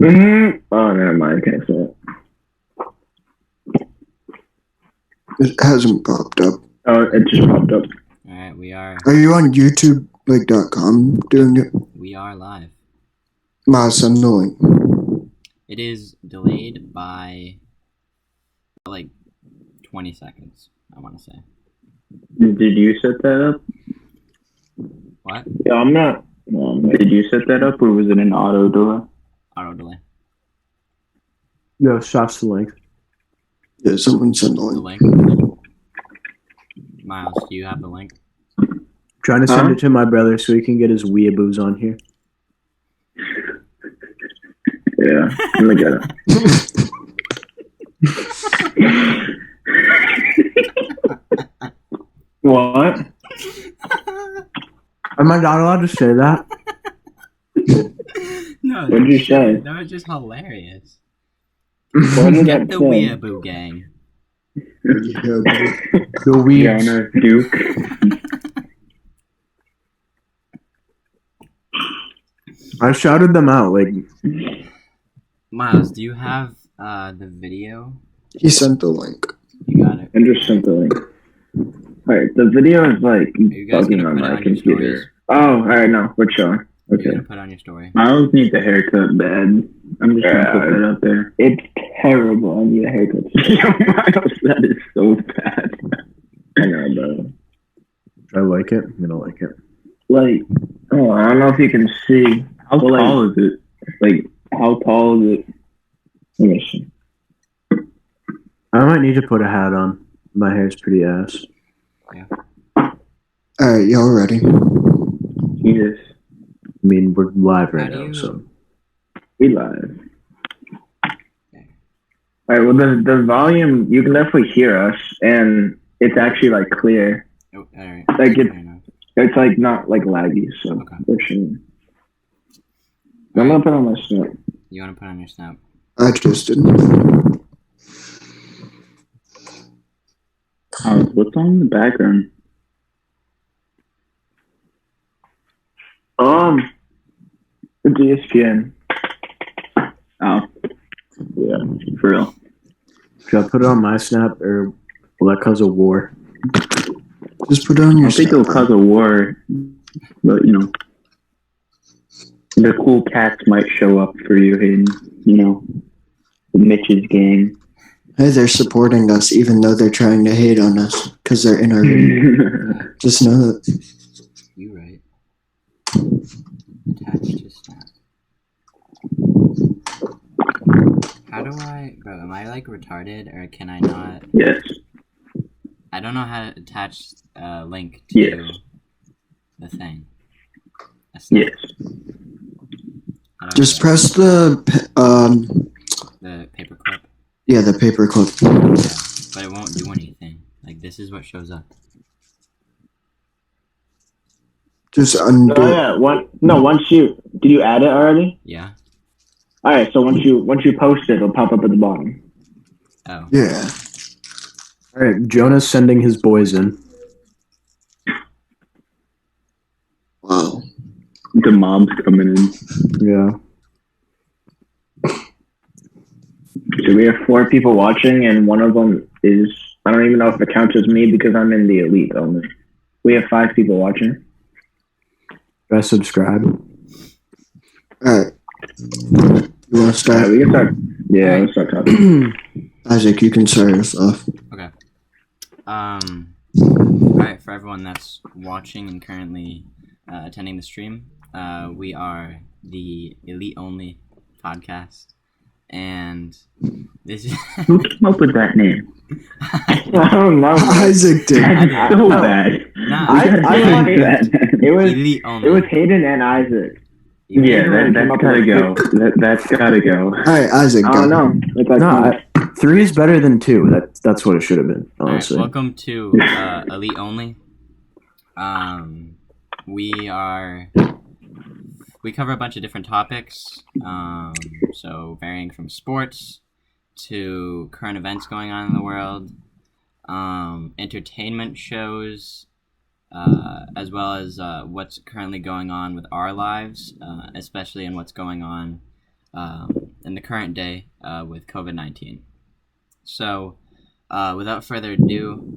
Oh, never mind. Can't say it. It hasn't popped up. Oh, it just popped up. Alright, we are Are you on YouTube, like, .com doing it? we are live. Miles, send the link. It is delayed by like 20 seconds, I want to say. Did you set that up? What? Yeah, I'm not. Did you set that up, or was it an auto delay? Auto delay. No, shots the link. Yeah, someone send the The link. link. Miles, do you have the link? Trying to send it to my brother so he can get his weeaboos on here. Yeah, let me get it. What? Am I not allowed to say that? No. What'd you say? That was just hilarious. What did Get that the say? weeaboo gang. Yeah, The weebs. Jonah Duke. I shouted them out. Like, Miles, do you have the video? he sent the link. You got it. I just sent the link. Alright, the video is like you guys bugging gonna on put it my on your computer. stories? Oh, alright, no, we're chilling. You're Okay. gonna put on your story. Miles needs a haircut bad. I'm just gonna put that up there. It's terrible. I need a haircut. Miles, that is so bad. I know, bro. I like it. I'm gonna like it. Like, oh, I don't know if you can see. How tall is it? Like, how tall is it? Let me see. I might need to put a hat on. My hair's pretty ass. Alright, y'all ready? Jesus. I mean, we're live right How do now, you- so. We live. Alright, well, the volume, you can definitely hear us, and it's actually, like, clear. Oh, alright. Like, Fair enough. It's, like, not, like, laggy, so. Okay. We're chilling. I'm gonna put on my snap. You wanna put on your snap? I just did. What's on in the background? It's ESPN. Oh. Yeah, for real. Should I put it on my snap or will that cause a war? Just put it on I your think it'll snap. cause a war, but, you know. The cool cats might show up for you, Hayden. You know, the Mitch's gang. Hey, they're supporting us even though they're trying to hate on us because they're in our room. Just know that. You right. Attach to snap. How do I, bro? Am I like retarded or can I not? Yes. I don't know how to attach a link to Yes. the thing. A snap. Yes. How do I Just do press the, the paper clip. yeah, the paper clip. Yeah, but it won't do anything. Like this is what shows up. Just undo it. Once you did you add it already? Yeah. All right. So once you post it, it'll pop up at the bottom. Oh. Yeah. Alright, Jonah's sending his boys in. Wow. The mob's coming in. Yeah. So we have 4 people watching, and one of them is, I don't even know if it counts as me because I'm in the elite only. We have 5 people watching. Should I subscribe? Alright. You want to All right, start? we can start. Yeah, let's start talking. Isaac, you can start us off. Okay. Alright, for everyone that's watching and currently attending the stream, we are the Elite Only podcast. And this is Who came up with that name? I don't know. Isaac did. That's so bad. Nah, I I- like that. Elite Only. It was Hayden and Isaac. Elite Yeah, Only. that's gotta go. That's gotta go. Alright, Isaac, I go. don't know. It's like, No, 3 is better than 2. That's what it should have been, Alright, honestly. welcome to Elite Only. We cover a bunch of different topics, so varying from sports to current events going on in the world, entertainment shows, as well as what's currently going on with our lives, especially in what's going on in the current day with COVID-19. So, without further ado,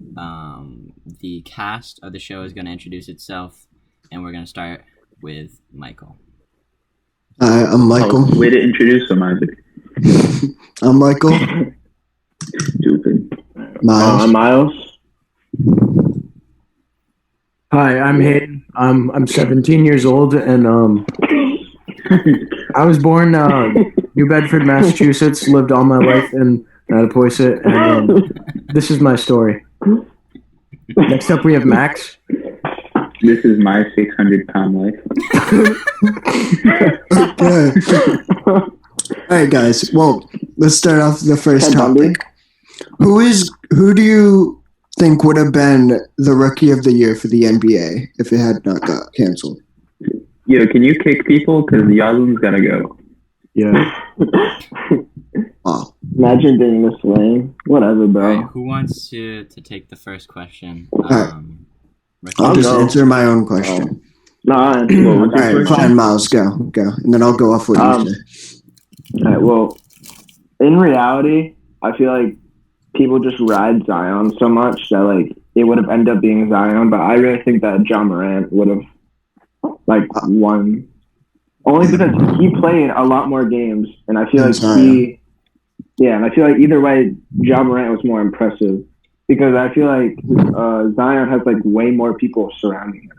the cast of the show is going to introduce itself, and we're going to start with Michael. Hi, I'm Michael. Way to introduce him, Isaac. I'm Michael. Stupid. Miles. I'm Miles. Hi, I'm Hayden. I'm 17 years old, and I was born New Bedford, Massachusetts. Lived all my life in Mattapoisett, and this is my story. Next up, we have Max. This is my 600-pound life. Okay. All right, guys. Well, let's start off the first topic. Who do you think would have been the rookie of the year for the NBA if it had not got canceled? Yo, can you kick people? Because Yazlin's got to go. Yeah. Oh. Imagine being this lame. Whatever, bro. All right, who wants to take the first question? right. Ricky? I'll just go. answer my own question. Nah, All right, fine, Miles, go. And then I'll go off what you say. All right, well, in reality, I feel like people just ride Zion so much that, like, it would have ended up being Zion, but I really think that John Morant would have, like, won. Only because he played a lot more games, and I feel like and I feel like either way, John Morant was more impressive. Because I feel like Zion has, like, way more people surrounding him.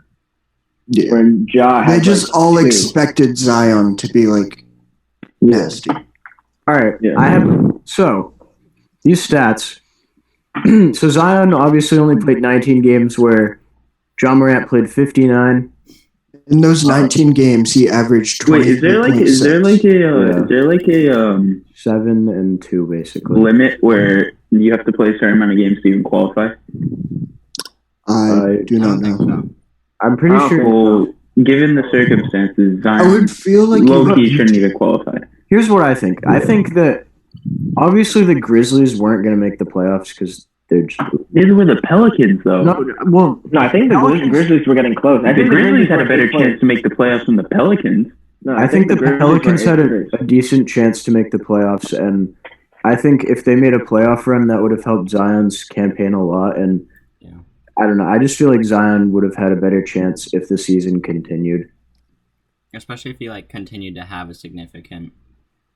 Yeah. When Ja They had, just like, all two. expected Zion to be, like, nasty. All right. Yeah. I have these stats. So Zion obviously only played 19 games, where John Morant played 59. In those 19 games, he averaged 20. Wait, is there like a 7 and 2 basically. limit where you have to play a certain amount of games to even qualify? I do I not don't think know. so. I'm pretty sure. Well, given the circumstances, I Zion would feel like low-key shouldn't even qualify. Here's what I think. I think that obviously the Grizzlies weren't going to make the playoffs because they're just These were the Pelicans, though. No, I think the Grizzlies were getting close. I the think Grizzlies had a were better eighth place. chance to make the playoffs than the Pelicans. No, I think the Grizzlies Pelicans were had eighth place. a decent chance to make the playoffs, and I think if they made a playoff run, that would have helped Zion's campaign a lot. And Yeah. I don't know. I just feel like Zion would have had a better chance if the season continued. Especially if he like continued to have a significant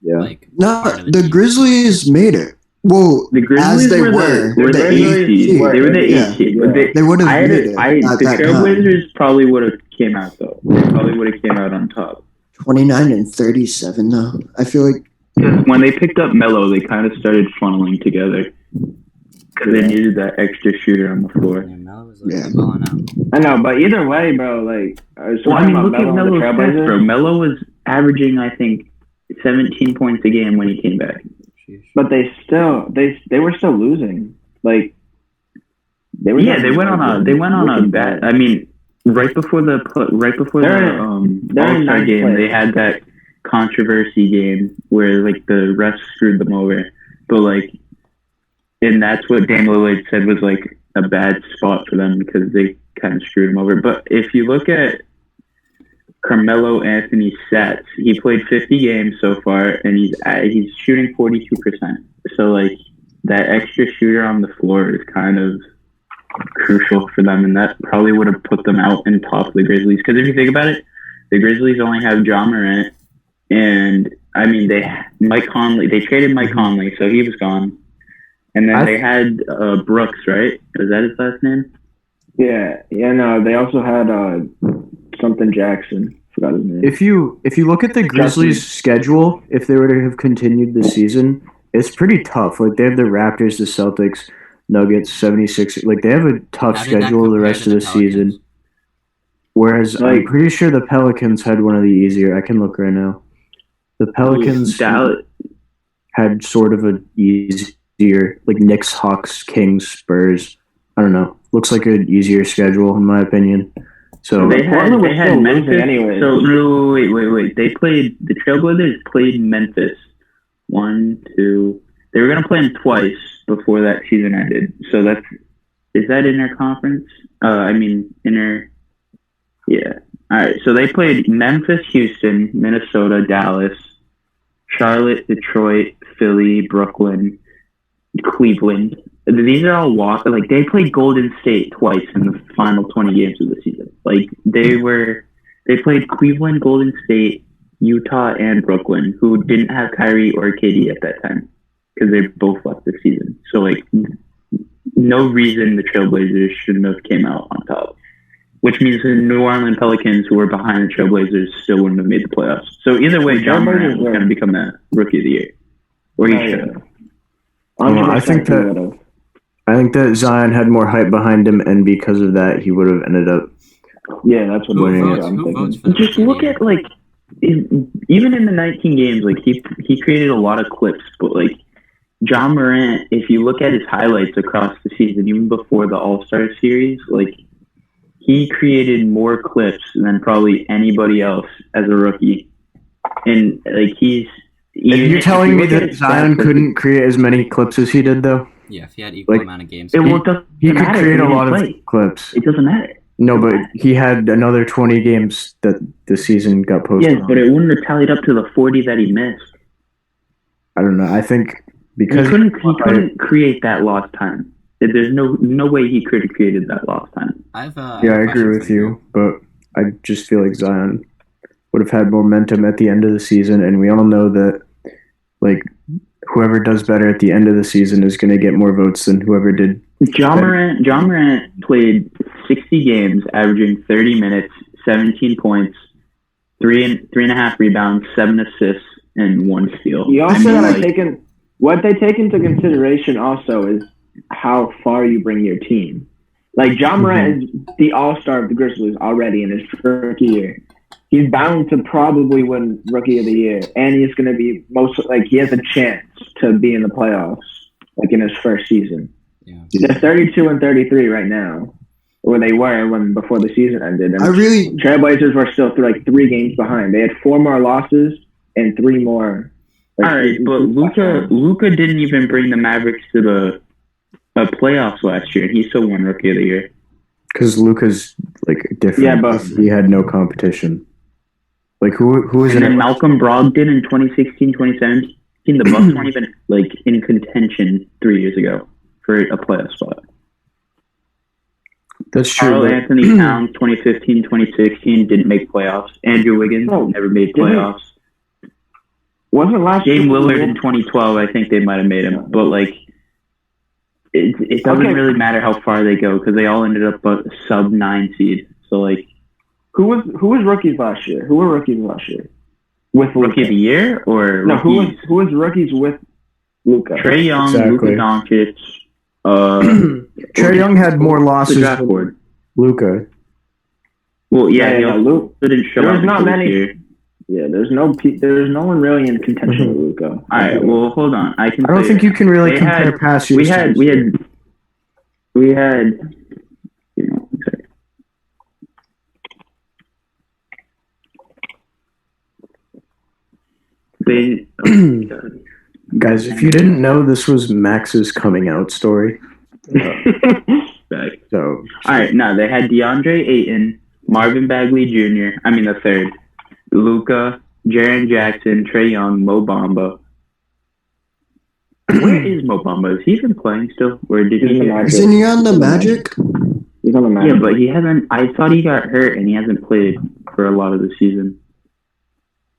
Yeah. like No, part of the team. Grizzlies made it. Well, The Grizzlies as they were the the 8th seed. They were the Yeah. 8th seed. Yeah. they would have I had made it at the that time. Trailblazers probably would have came out, though. They probably would have came out on top. 29 and 37, though. I feel like Because when they picked up Melo, they kind of started funneling together. Because they needed that extra shooter on the floor. Yeah, Melo was like Yeah. balling out. I know, but either way, bro, like, I was Well, I talking mean, about look at Melo and the Melo's stats, Trailblazers. bro. Melo was averaging, I think, 17 points a game when he came back. Sheesh. But they were still losing. Like, They went on a bad. I mean, right before the They're in All-Star ninth game, place. they had that controversy game where like the refs screwed them over. But like, and that's what Dame Lillard said was like a bad spot for them because they kind of screwed them over. But if you look at Carmelo Anthony's stats, he played 50 games so far, and he's shooting 42%. So like that extra shooter on the floor is kind of crucial for them, and that probably would have put them out in top of the Grizzlies. Because if you think about it, the Grizzlies only have John Morant, and I mean Mike Conley. They traded Mike Conley, so he was gone, and then they had Brooks, right? Is that his last name? Yeah, no, they also had something Jackson. Forgot his name. If you look at the Grizzlies' schedule, if they were to have continued the season, it's pretty tough. Like they have the Raptors, the Celtics, Nuggets, 76ers. Like they have a tough How did that schedule the compare rest to of the Pelicans? season. Whereas I'm pretty sure the Pelicans had one of the easier. I can look right now. The Pelicans Dallas. had sort of an easier, like Knicks, Hawks, Kings, Spurs. I don't know. Looks like an easier schedule in my opinion. So They had Portland was still Memphis. losing anyways. So no, wait. They played the Trailblazers played Memphis. 1, 2. They were gonna play them twice before that season ended. So is that interconference? Inter. Yeah. All right. So they played Memphis, Houston, Minnesota, Dallas, Charlotte, Detroit, Philly, Brooklyn, Cleveland. These are all like they played Golden State twice in the final 20 games of the season. Like they played Cleveland, Golden State, Utah, and Brooklyn, who didn't have Kyrie or KD at that time because they both left the season. So like, no reason the Trailblazers shouldn't have came out on top. Which means the New Orleans Pelicans, who were behind the Trailblazers, still wouldn't have made the playoffs. So either way, John Morant was going to become the Rookie of the Year, or he should have. I think that Zion had more hype behind him, and because of that, he would have ended up. Yeah, that's what Who votes for the Just Rookie of look the Year? at like, even in the 19 games, like he created a lot of clips, but like John Morant, if you look at his highlights across the season, even before the All-Star series, like he created more clips than probably anybody else as a rookie, and like he's. You're telling me that Zion couldn't create as many clips as he did, though? Yeah, if he had equal amount of games. It doesn't He could matter create if a he lot didn't of play. clips. It doesn't matter. No, but he had another 20 games that the season got postponed. Yes, but it wouldn't have tallied up to the 40 that he missed. I don't know. I think He because couldn't create that lost time. There's no way he could have created that lost time. I agree with you, but I just feel like Zion would have had momentum at the end of the season, and we all know that like whoever does better at the end of the season is going to get more votes than whoever did. John Morant played 60 games, averaging 30 minutes, 17 points, three and a half rebounds, 7 assists, and 1 steal. You also what they take into consideration also is how far you bring your team. Like John Morant is the all-star of the Grizzlies already in his rookie year. He's bound to probably win Rookie of the Year, and he's going to be he has a chance to be in the playoffs, like in his first season. Yeah. They're 32 and 33 right now, or they were before the season ended. And Trailblazers were still 3 games behind. They had 4 more losses and 3 more. All right, but Luka didn't even bring the Mavericks to the playoffs last year, and he still won Rookie of the Year. Because Luka's like different. Yeah, but he had no competition. Like who was and in then Malcolm Brogdon in 2016, 2017. The Bucks weren't even like in contention 3 years ago for a playoff spot. That's true. Karl Anthony Towns, 2015, 2016 didn't make playoffs. Andrew Wiggins never made playoffs. Wasn't last Dame Lillard in 2012, I think they might have made him, but like it doesn't really matter how far they go because they all ended up a sub 9 seed. So like, who was rookies last year? Who were rookies last year? With Rookie of the Year or no? Who was rookies with Luka? Trae Young, Luka Doncic. Trae Young had more losses than Luka. Well, Luka didn't show up. There's not many. Year. Yeah, there's no one really in contention with Luka. All right, well, hold on. I don't think you can really compare past years. We had. You know, Guys, if you didn't know, this was Max's coming out story. So, all right, no, they had DeAndre Ayton, Marvin Bagley Jr. The third, Luka, Jaren Jackson, Trae Young, Mo Bamba. Where is Mo Bamba? Is he even playing still? Or did he? Isn't he on the Magic? He's on the Magic. Yeah, but he hasn't. I thought he got hurt and he hasn't played for a lot of the season.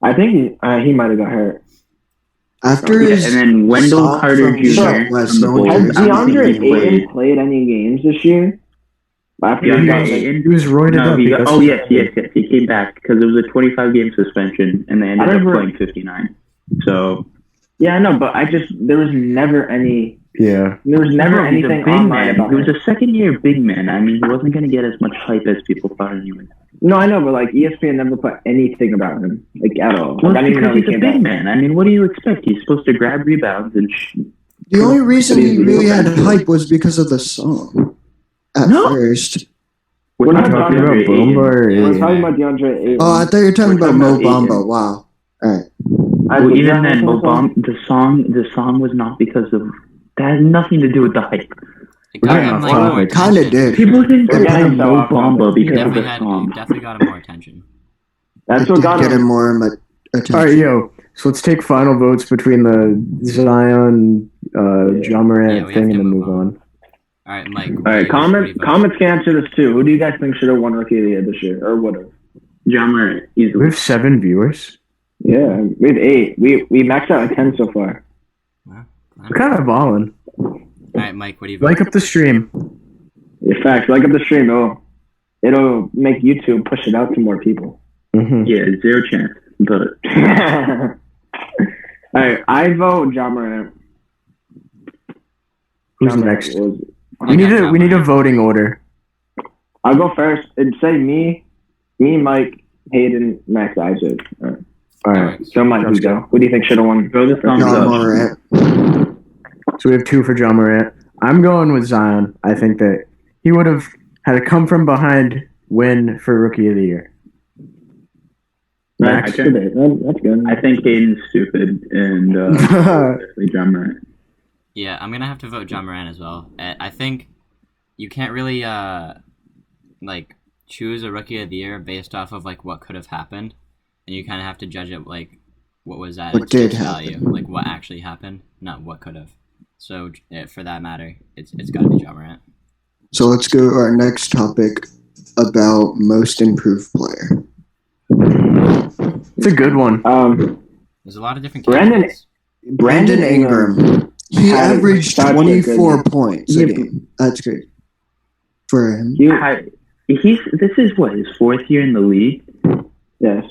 I think he might have got hurt. After his and then Wendell Carter Jr. Has DeAndre Ayton played any games this year? He was roided up. Yes. He came back because it was a 25-game suspension, and they ended up playing 59. So. Yeah, I know, but there was never any. Yeah. There was never anything online about him. He was a second-year big man. He wasn't going to get as much hype as people thought he would. No, I know, but ESPN never put anything about him, at all. Well, because he's a big man. What do you expect? He's supposed to grab rebounds and. The only reason he really had hype was because of the song. At first. We're not talking about Bamba. We're talking about DeAndre Ayton. Oh, I thought you were talking about Mo Bamba. Wow. All right. Well, even then, Mo Bamba, the song was not because of. That has nothing to do with the hype. It kind of did. People didn't play Mo Bamba because of the song. Definitely got him more attention. That's what got him more attention. All right, So let's take final votes between the Zion, John Morant Yeah, we thing, have to and then move move on. All right, Mike. All right, comments can answer this too. Who do you guys think should have won Rookie of the Year this year, or would have? John Morant, We easily. have 7 viewers. Yeah, we have 8. We maxed out at 10 so far. We're kind of balling. All right, Mike. What do you vote? Like up the stream. In fact, like up the stream, it'll make YouTube push it out to more people. Mm-hmm. Yeah, 0 chance. But All right, I vote John Morant. Who's John Morant next? was- We need a voting order. I'll go first. It'd say me, Mike, Hayden, Max, Isaac. All right. So Mike, Sounds you go. Who do you think should have won? throw the thumbs John up. Morant. So we have 2 for John Morant. I'm going with Zion. I think that he would have had a come from behind win for Rookie of the Year. That's Okay. good. That's good. I think Hayden's stupid, and definitely John Morant. Yeah, I'm gonna have to vote John Morant as well. I think you can't really like choose a Rookie of the Year based off of like what could have happened, and you kind of have to judge it like what was at What its did face value, happen. like what actually happened, not what could have. So for that matter, it's got to be John Morant. So let's go to our next topic about most improved player. It's a good one. There's a lot of different Brandon- candidates. Brandon Ingram. He had averaged such a good 24 year. points a Yeah. game. That's great for him. This is what, his 4th year in the league? Yes.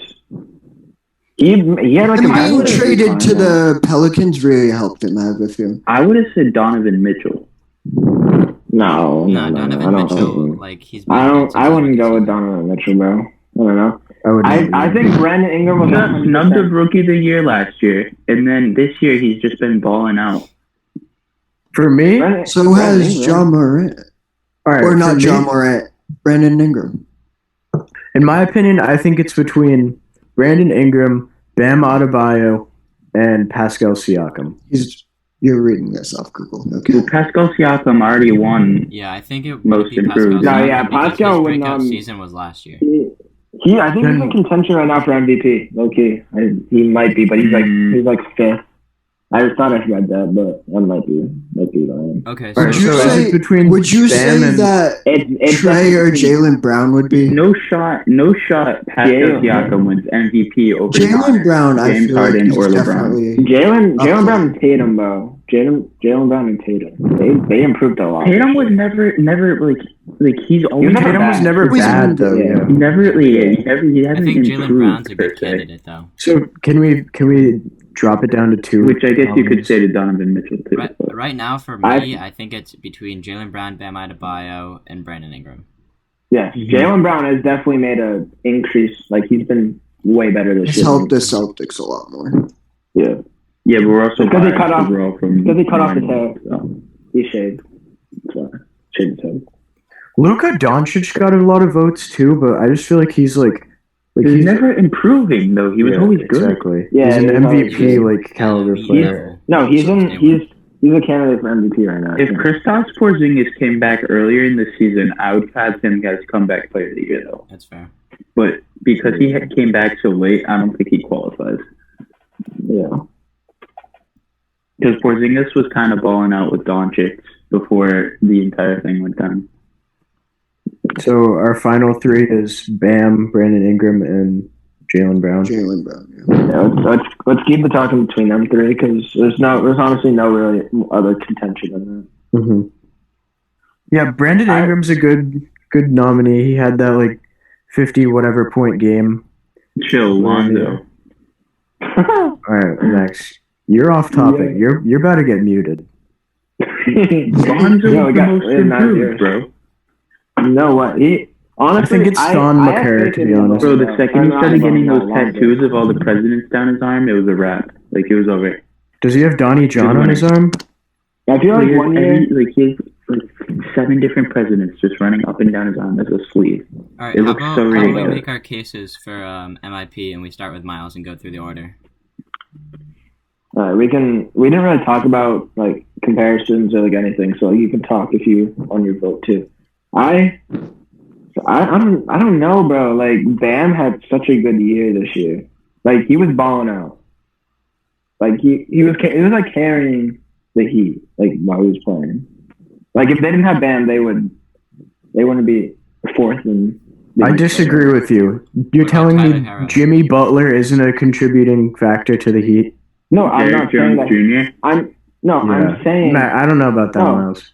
He had like And a being massive traded decline, to though. the Pelicans really helped him, I have a feeling. I would have said Donovan Mitchell. No, Donovan I Mitchell, don't. like he's. I wouldn't go with Donovan Mitchell, bro. I don't know. I think Brandon Ingram was He snubbed 100%. of Rookie of the Year last year, and then this year he's just been balling out. For me, So Brandon has Ingram. John Morant. all right, Or for not me, John Morant, Brandon Ingram. In my opinion, I think it's between Brandon Ingram, Bam Adebayo, and Pascal Siakam. You're reading this off Google. Okay. Well, Pascal Siakam already won. Yeah, I think it Most would be Pascal. improved. No, Siakam yeah, because Pascal his would breakout not- season was last year. I think he's in contention right now for MVP. Okay, he might be, but he's like 5th. I thought I read that, but that might be right. Okay, All right, Would you so say- is it between Would you Bam say and that It's Trey or definitely- Jalen Brown would be? No shot. Pascal Jalen. Siakam wins MVP over Jalen Giannis, Brown, I James feel like Harden, he's or LeBron. definitely. Jalen Okay. Brown and Tatum, bro. Jalen Brown and Tatum. They improved a lot. Tatum was never like he's always never Tatum was bad. never Always bad been though. good. Yeah. he I hasn't think Jalen improved, Brown's a per good se. candidate though. So can we drop it down to 2? Which I guess you could nominees? say to Donovan Mitchell too. but- Right now, for me, I think it's between Jalen Brown, Bam Adebayo, and Brandon Ingram. Yes, Jalen Brown has definitely made a increase. Like he's been way better this It's year. helped the Celtics a lot more. Yeah, Yeah, but we're also Because they biased cut off- overall from because they cut off his hair. so. he shaved. So, shaved his head. Luka Doncic got a lot of votes too, but I just feel like he's He's never improving though. He was yeah, always good. Exactly. Yeah, he's an he was always MVP good. like caliber Yeah, player. No, he's So in. Taylor. He's a candidate for MVP right now. If Kristaps Porzingis came back earlier in the season, I would have him as comeback player of the year though. That's fair. But because he came back so late, I don't think he qualifies. Yeah. Because Porzingis was kind of balling out with Doncic before the entire thing went down. So our final 3 is Bam, Brandon Ingram, and Jalen Brown. Jalen Brown. Yeah. Yeah, let's keep the talking between them 3 because there's honestly no really other contention in that. Mm-hmm. Yeah, Brandon Ingram's a good nominee. He had that like 50 whatever point game. Chill, Lonzo. All right, next. You're off topic. Yeah. You're about to get muted. Lonzo Yeah, we was the got- most we have 9 improved, years. bro. You know what? Honestly, I think it's Don I have McCarr, faith to in be him honest. Bro, also. the second I'm he not started getting about those Lonzo. tattoos of all the presidents down his arm, it was a wrap. Like, it was over. Does he have Donnie John on his arm? I feel like He has one year. he has like 7 different presidents just running up and down his arm as a sleeve. All right, It how looks about, so how about we ridiculous. make our cases for MIP and we start with Miles and go through the order? We didn't really talk about like comparisons or like anything, so you can talk if you on your vote too. I don't know, bro. Like Bam had such a good year this year. Like he was balling out. Like he was like carrying the Heat like while he was playing. Like if they didn't have Bam, they wouldn't be fourth in. I disagree with you. You're What about telling Tyler me Herro? Jimmy Butler isn't a contributing factor to the Heat? No, I'm not saying that. Jr. I'm saying. Matt, I don't know about that, No. Miles.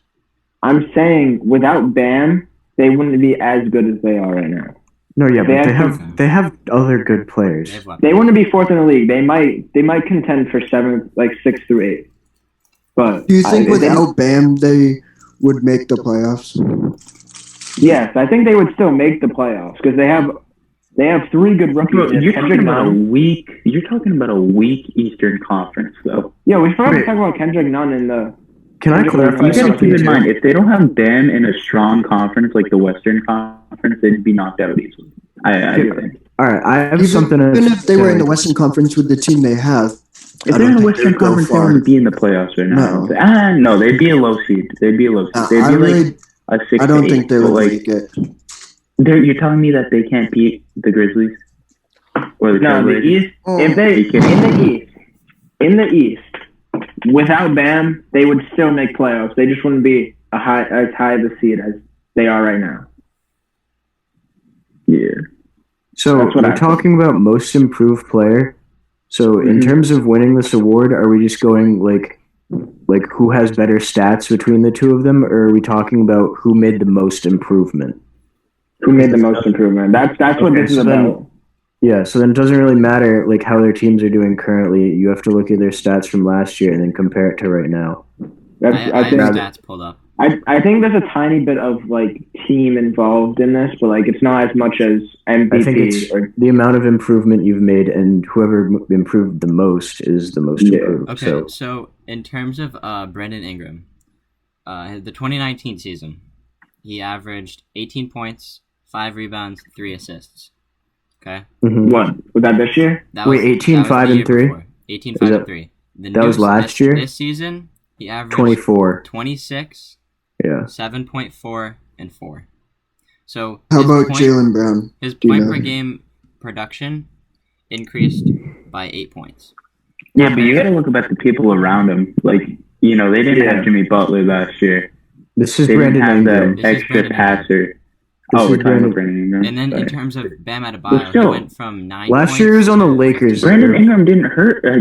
I'm saying without Bam, they wouldn't be as good as they are right now. No, yeah, They but have they have other good players. They have weapons. They wouldn't be fourth in the league. They might contend for seventh, like 6 through 8. But Do you think without Bam they would make the playoffs? Yes, I think they would still make the playoffs because they have 3 good rookies. Bro, you're Kendrick talking about Nunn. You're talking about a weak Eastern Conference, though. Yeah, we forgot to Wait. talk about Kendrick Nunn in the. Can I You clarify You gotta something keep in too? mind, if they don't have Bam in a strong conference like the Western Conference, they'd be knocked out easily. I think. All right, I have Even, something. even if they were in the Western Conference with the team they have, If I they're don't in the think Western they'd go Conference, they far. wouldn't be in the playoffs right now. No. No, they'd be a low seed. They'd be a low seed. They'd I be really, like a 6 I don't to 8. think they But, would like, make it. you're telling me that they can't beat the Grizzlies or the No, the Trailblazers? East. If they in the East, without Bam, they would still make playoffs. They just wouldn't be as high of a seed as they are right now. Yeah. So That's what we're I talking about most improved player. So in Mhm. terms of winning this award, are we just going like who has better stats between the two of them, or are we talking about who made the most improvement? Who made the most improvement? That's what Okay, this is so then- about. Yeah, so then it doesn't really matter like how their teams are doing currently. You have to look at their stats from last year and then compare it to right now. That's, I I have think. stats pulled up. I think there's a tiny bit of like team involved in this, but like it's not as much as MVP. I think it's or the amount of improvement you've made, and whoever improved the most is the most Yeah. improved. Okay, so in terms of Brandon Ingram, the 2019 season, he averaged 18 points, 5 rebounds, 3 assists. Okay, Mhm. what was that this year? that Wait, 18, that was 5, the and year 3? before. 18, 5, Is and that- 3. that was last year? This season, he averaged 24. 26, Yeah. 7.4, and 4. So How his about point- Jalen Brown? His Do you point know? per game production increased by 8 points. Yeah, but you gotta look about the people around him. Like, they didn't Yeah. have Jimmy Butler last year. This is They didn't Brandon have Ingram. This is extra Brandon Ingram. passer. This We're is talking Brandon. about Brandon Ingram. And then in Sorry. terms of Bam But Adebayo, still, he went from 9 Last points year he was on the to- Lakers. Brandon Ingram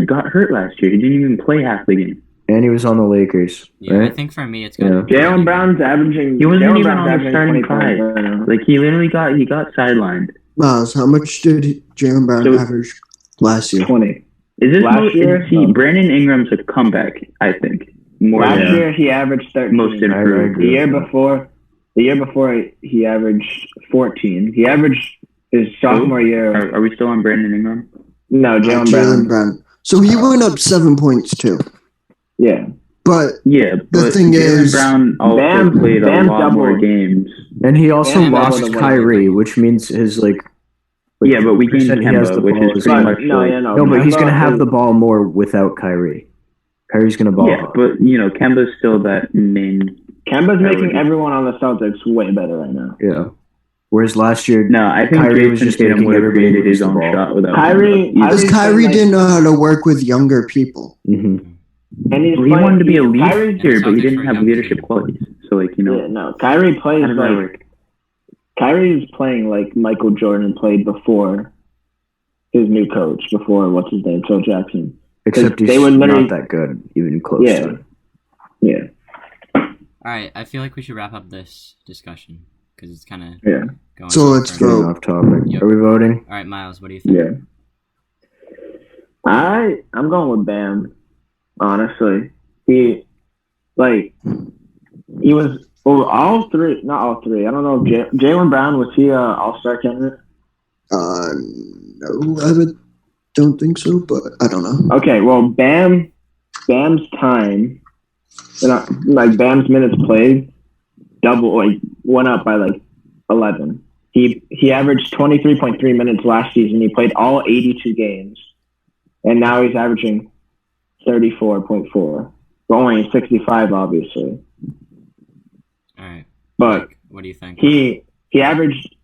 got hurt last year. He didn't even play half the game. And he was on the Lakers, Yeah, I right? think for me it's gonna Yeah. Jalen Brown's averaging. He wasn't Jalen even Brown's on the averaging starting 20 points five. right now. Like, he literally got sidelined. Miles, how much did Jalen Brown So- average last year? 20. Is this Last year? Brandon Ingram's a comeback, I think. More Last than year he averaged 13. most I improved. agree. The year before he averaged 14. He averaged his sophomore year. Are we still on Brandon Ingram? No, Jalen Jalen Brown. Brown. So he went up 7 points too. Yeah. But Yeah, but thing Jalen is, Brown also Bam- played a Bam lot more doubled. games. And he also And lost double the Kyrie, which means his Yeah, but we gained percent he has Kemba, the which ball is is pretty But, much no, like... yeah, no. No, but he's Kemba going to have is- the ball more without Kyrie. Kyrie's going to ball. Yeah, but, Kemba's still that main... Kemba's making would- everyone on the Celtics way better right now. Yeah. Whereas last year, No, I think Kyrie was Jason just Tatum making would have everybody created his lose the own ball. shot without Kyrie- Kemba. because Kyrie's Kyrie like- didn't know how to work with younger people. hmm And he's He wanted to be a Kyrie's- leader, but he Celtics didn't were have young leadership team. qualities. So, Yeah, no. Kyrie plays how does that like work? Kyrie's playing like Michael Jordan played before his new coach, before what's his name, Phil Jackson. except he's they would literally- not that good, even close Yeah. to. Yeah. Alright, I feel like we should wrap up this discussion because it's kind of Yeah. going So on let's for a vote. minute. Getting off topic. Yep. Are we voting? Alright, Miles, what do you think? Yeah. I'm going with Bam. Honestly, he was all three. Not all three. I don't know if Jalen Brown was he a All-Star candidate. No, don't think so, but I don't know. Okay, well, Bam's time, Bam's minutes played, went up by 11. He averaged 23.3 minutes last season. He played all 82 games, and now he's averaging 34.4. Only 65, obviously, Alright, but what do you think? he averaged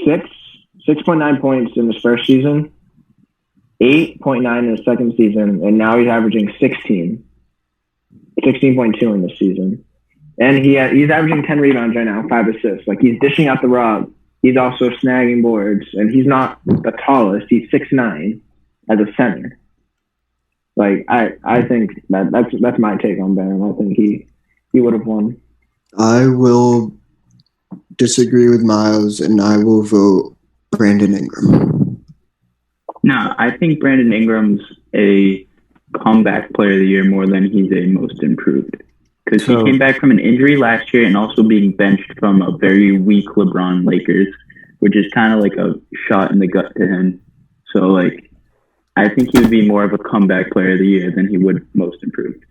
6.9 points in his first season, 8.9 in his second season, and now he's averaging 16.2 in this season. And he's averaging 10 rebounds right now, 5 assists. Like, he's dishing out the rock. He's also snagging boards, and he's not the tallest. He's 6'9" as a center. Like, I think that's my take on Bam. I think he would have won. I will disagree with Miles, and I will vote Brandon Ingram. No, I think Brandon Ingram's a comeback player of the year more than he's a most improved. Because he came back from an injury last year and also being benched from a very weak LeBron Lakers, which is kind of like a shot in the gut to him. So, like, I think he would be more of a comeback player of the year than he would most improved.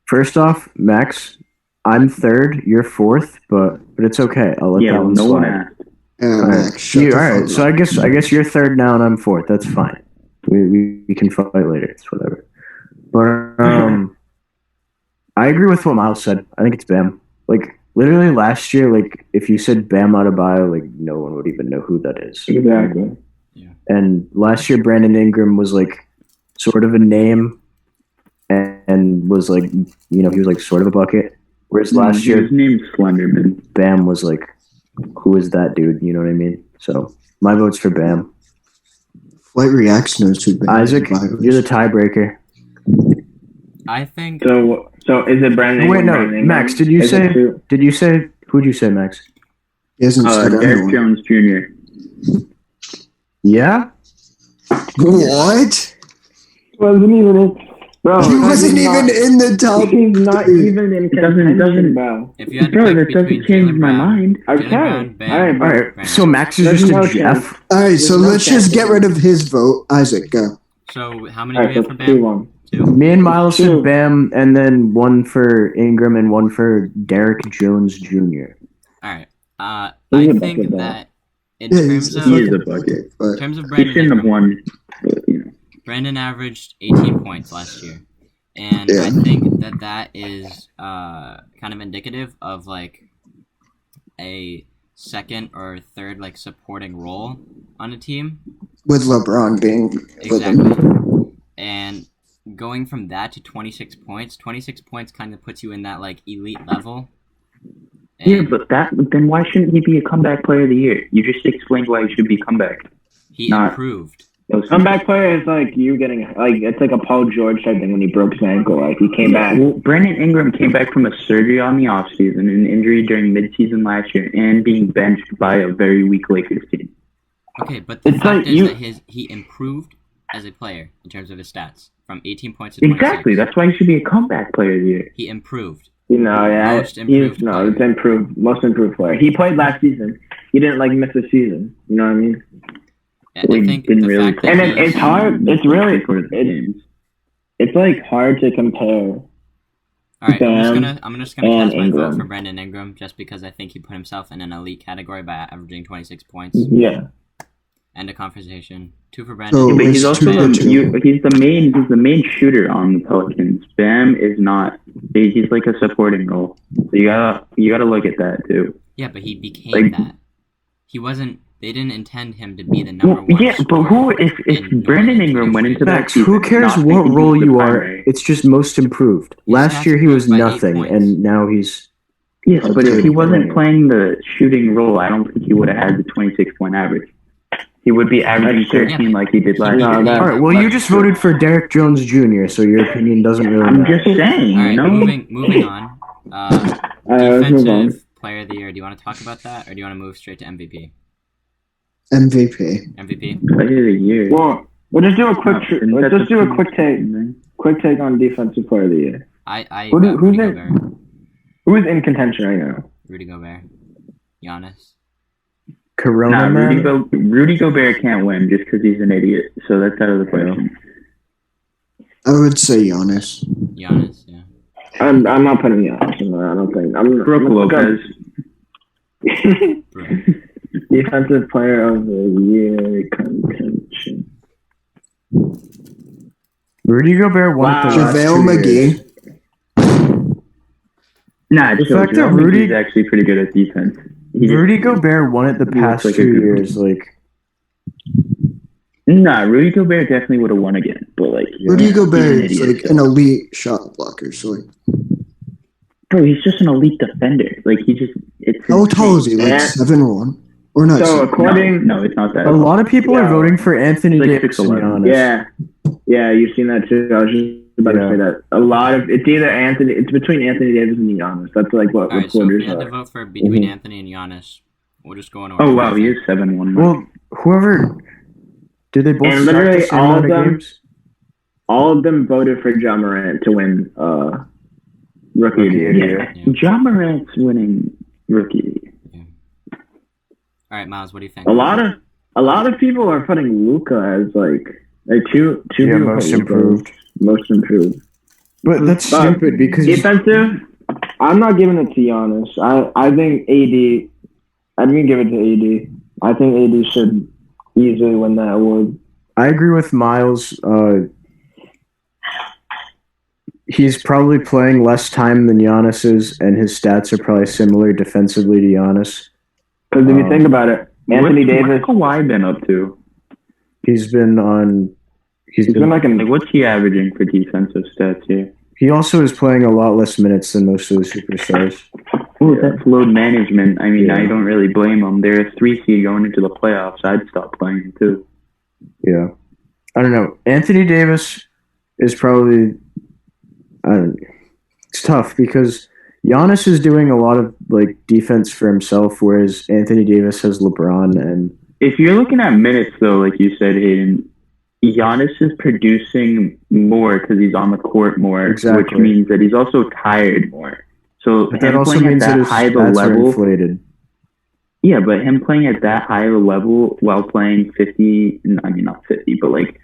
First off, Max, I'm third, you're fourth, but it's okay. I'll let that one no one slide. asked. Max, All right, so I guess you're third now and I'm fourth. That's fine. We can fight later. It's whatever. But I agree with what Miles said. I think it's Bam. Like, literally last year, like, if you said Bam Adebayo, like, no one would even know who that is. Exactly. Yeah. And last year, Brandon Ingram was like sort of a name, and was like, he was like sort of a bucket. Whereas last year, his name's Slenderman. Bam was like, who is that dude? You know what I mean? So my vote's for Bam. Flight Reacts knows who Bam Isaac, Adebayo is. you're the tiebreaker. I think So is it Brandon? Wait, no, Brandon Max. Ingram? Did you Is it two? say? Who'd you say, Max? He hasn't said Derek anyone. Jones Jr. Yeah. What? Wasn't even in. Bro, He wasn't even in the top. He's not even in contention, doesn't- bro. if you had to Bro, pick that between doesn't change Jaylen my Brown, mind. I'm Jaylen sorry. Brown, Bam, All right, All right. Brandon. So Max is There's just no a chance. Jeff. All right, so There's no let's just chance. get rid of his vote. Isaac, go. So how many All do right, we so have for it's Bam? 2-1. Two. Me and Miles Two. said Bam, and then one for Ingram and one for Derek Jones Jr. All right. He's I a think bucket, though. that in Yeah, terms he's of He is a fucking bucket. But in terms of He Brandon shouldn't have Ingram, won. But, Brandon averaged 18 points last year, and Yeah. I think that is kind of indicative of like a second or third like supporting role on a team. with LeBron being with him. Exactly. And going from that to 26 points kind of puts you in that like elite level. yeah, And but then why shouldn't he be a comeback player of the year? You just explained why he should be comeback. he not- improved. Comeback player is like you getting like it's like a Paul George type thing when he broke his ankle. Like he came back. Well, Brandon Ingram came back from a surgery on the offseason, an injury during midseason last year, and being benched by a very weak Lakers team. Okay, but the It's fact like is you- that he improved as a player in terms of his stats from 18 points to 26. Exactly. That's why he should be a comeback player of the year. He improved. Yeah, Most improved he's player. it's improved, most improved player. He played last season. He didn't like miss a season. You know what I mean? I We think didn't the really fact play. that And it's hard. It's really it's like hard to compare. All right, Bam I'm just gonna and cast my vote Ingram. for Brandon Ingram just because I think he put himself in an elite category by averaging 26 points. Yeah, End of conversation. 2 for Brandon. So- Yeah, but he's it's also 2-2. he's the main shooter on the Pelicans. Bam is not. He's like a supporting role. So you gotta look at that too. Yeah, but he became Like- that. He wasn't. They didn't intend him to be the number Well, one. yeah, but who if in Brandon Northern Ingram went into that Max, season who cares not what thinking he role was the you are? primary? It's just most improved. His Last stats year he was improved by 8 nothing, points. and now he's. Yes, but if he wasn't Yeah. playing the shooting role, I don't think he would have had the 26-point average. He would be averaging That's true. 13 like he did last No, year. that- All right. Well, you just voted for Derek Jones Jr., so your opinion doesn't really I'm matter. just saying, All right, you know. moving on. let's move on. Defensive player of the year. Do you want to talk about that, or do you want to move straight to MVP? MVP. MVP. Player of the year. Well, we'll just do a quick. Isn't Let's that just the do a team? quick take. Quick take on defensive player of the year. I Who do- got who's Rudy in- Gobert. Who is in contention right now? Rudy Gobert. Giannis. Corona Nah, man. Rudy Gobert can't win just because he's an idiot. So that's out of the question. I would say Giannis. Giannis. Yeah. I'm not putting Giannis in there. I don't think. Brooke Lopez. Bro. Defensive player of the year contention. Rudy Gobert won Wow. it the last JaVale 2 years. McGee. Nah, The chill. fact that Joel Rudy- Embiid's actually pretty good at defense. He just- Rudy Gobert won it the He looks past like a 2 good- years. Like, Nah, Rudy Gobert definitely would have won again, but like Rudy Gobert he's is an like idiot, an elite shot blocker. So like, bro, he's just an elite defender. Like it's how tall is he? insane. Like 7'1" or not? So 7'1"? according, No, it's not that. A lot of people are Yeah. voting for Anthony Like Davis and 6'11". Giannis. yeah, you've seen that too. I was just about to say that. A lot of it's either Anthony. It's between Anthony Davis and Giannis. That's like what All right, so if reporters we had to are. vote for between Mhm. Anthony and Giannis, we'll just go in order. Oh wow, he is 7'1". Well, whoever did they both And start literally the same all amount of of them- games? All of them voted for Ja Morant to win Rookie of the Year. Yeah, Yeah. Ja Morant's winning rookie. All right, Miles, what do you think? A lot of people are putting Luka as like two Yeah, people most put Luka as improved. Most improved. But that's But stupid because Defensive, I'm not giving it to Giannis. I think AD. I'm gonna give it to AD. I think AD should easily win that award. I agree with Miles. He's probably playing less time than Giannis is, and his stats are probably similar defensively to Giannis. Because if you think about it, Anthony Davis, What's Kawhi been up to? He's been on. he's been like Like, what's he averaging for defensive stats here? He also is playing a lot less minutes than most of the superstars. Well, that's load management. I mean, Yeah. I don't really blame them. They're a 3 seed going into the playoffs. I'd stop playing them too. Yeah, I don't know. Anthony Davis is probably. It's tough because Giannis is doing a lot of like defense for himself, whereas Anthony Davis has LeBron and. If you're looking at minutes, though, like you said, Hayden, Giannis is producing more because he's on the court more, Exactly. which means that he's also tired more. So But that him also playing means at that that his high of a stats are level, inflated. yeah, but him playing at that high of a level while playing 50, I mean not 50, but like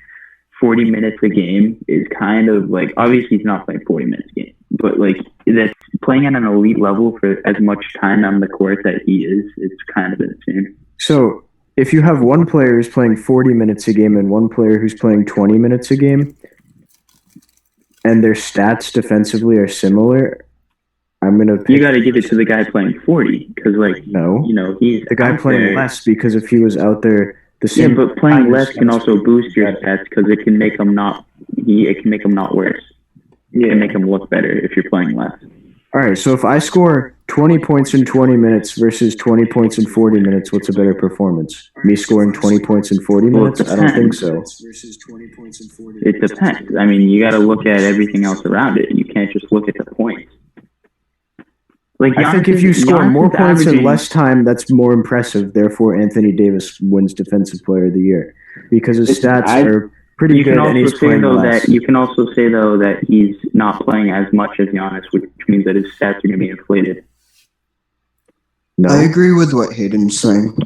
40 minutes a game is kind of like, obviously he's not playing 40 minutes a game, but like that's playing at an elite level for as much time on the court that he is, it's kind of insane. So if you have one player who's playing 40 minutes a game and one player who's playing 20 minutes a game, and their stats defensively are similar, I'm going to pick. You got to give it to the guy playing 40 because, like, No. you know, he's The guy out playing there. less because if he was out there the Yeah, same. but playing time, less his can stats also would be boost your better. stats because it can make him not. It can make him not worse. It can make him look better if you're playing less. All right, so if I score 20 points in 20 minutes versus 20 points in 40 minutes, what's a better performance? Me scoring 20 points in 40 Well, it minutes? I don't think depends. so. It depends. I mean, you got to look at everything else around it. You can't just look at the points. Like I think if you score more points in less time, that's more impressive. Therefore, Anthony Davis wins Defensive Player of the Year because his stats are pretty You good can and also he's say playing though less. that you can also say though that he's not playing as much as Giannis, which means that his stats are going to be inflated. No. I agree with what Hayden's saying.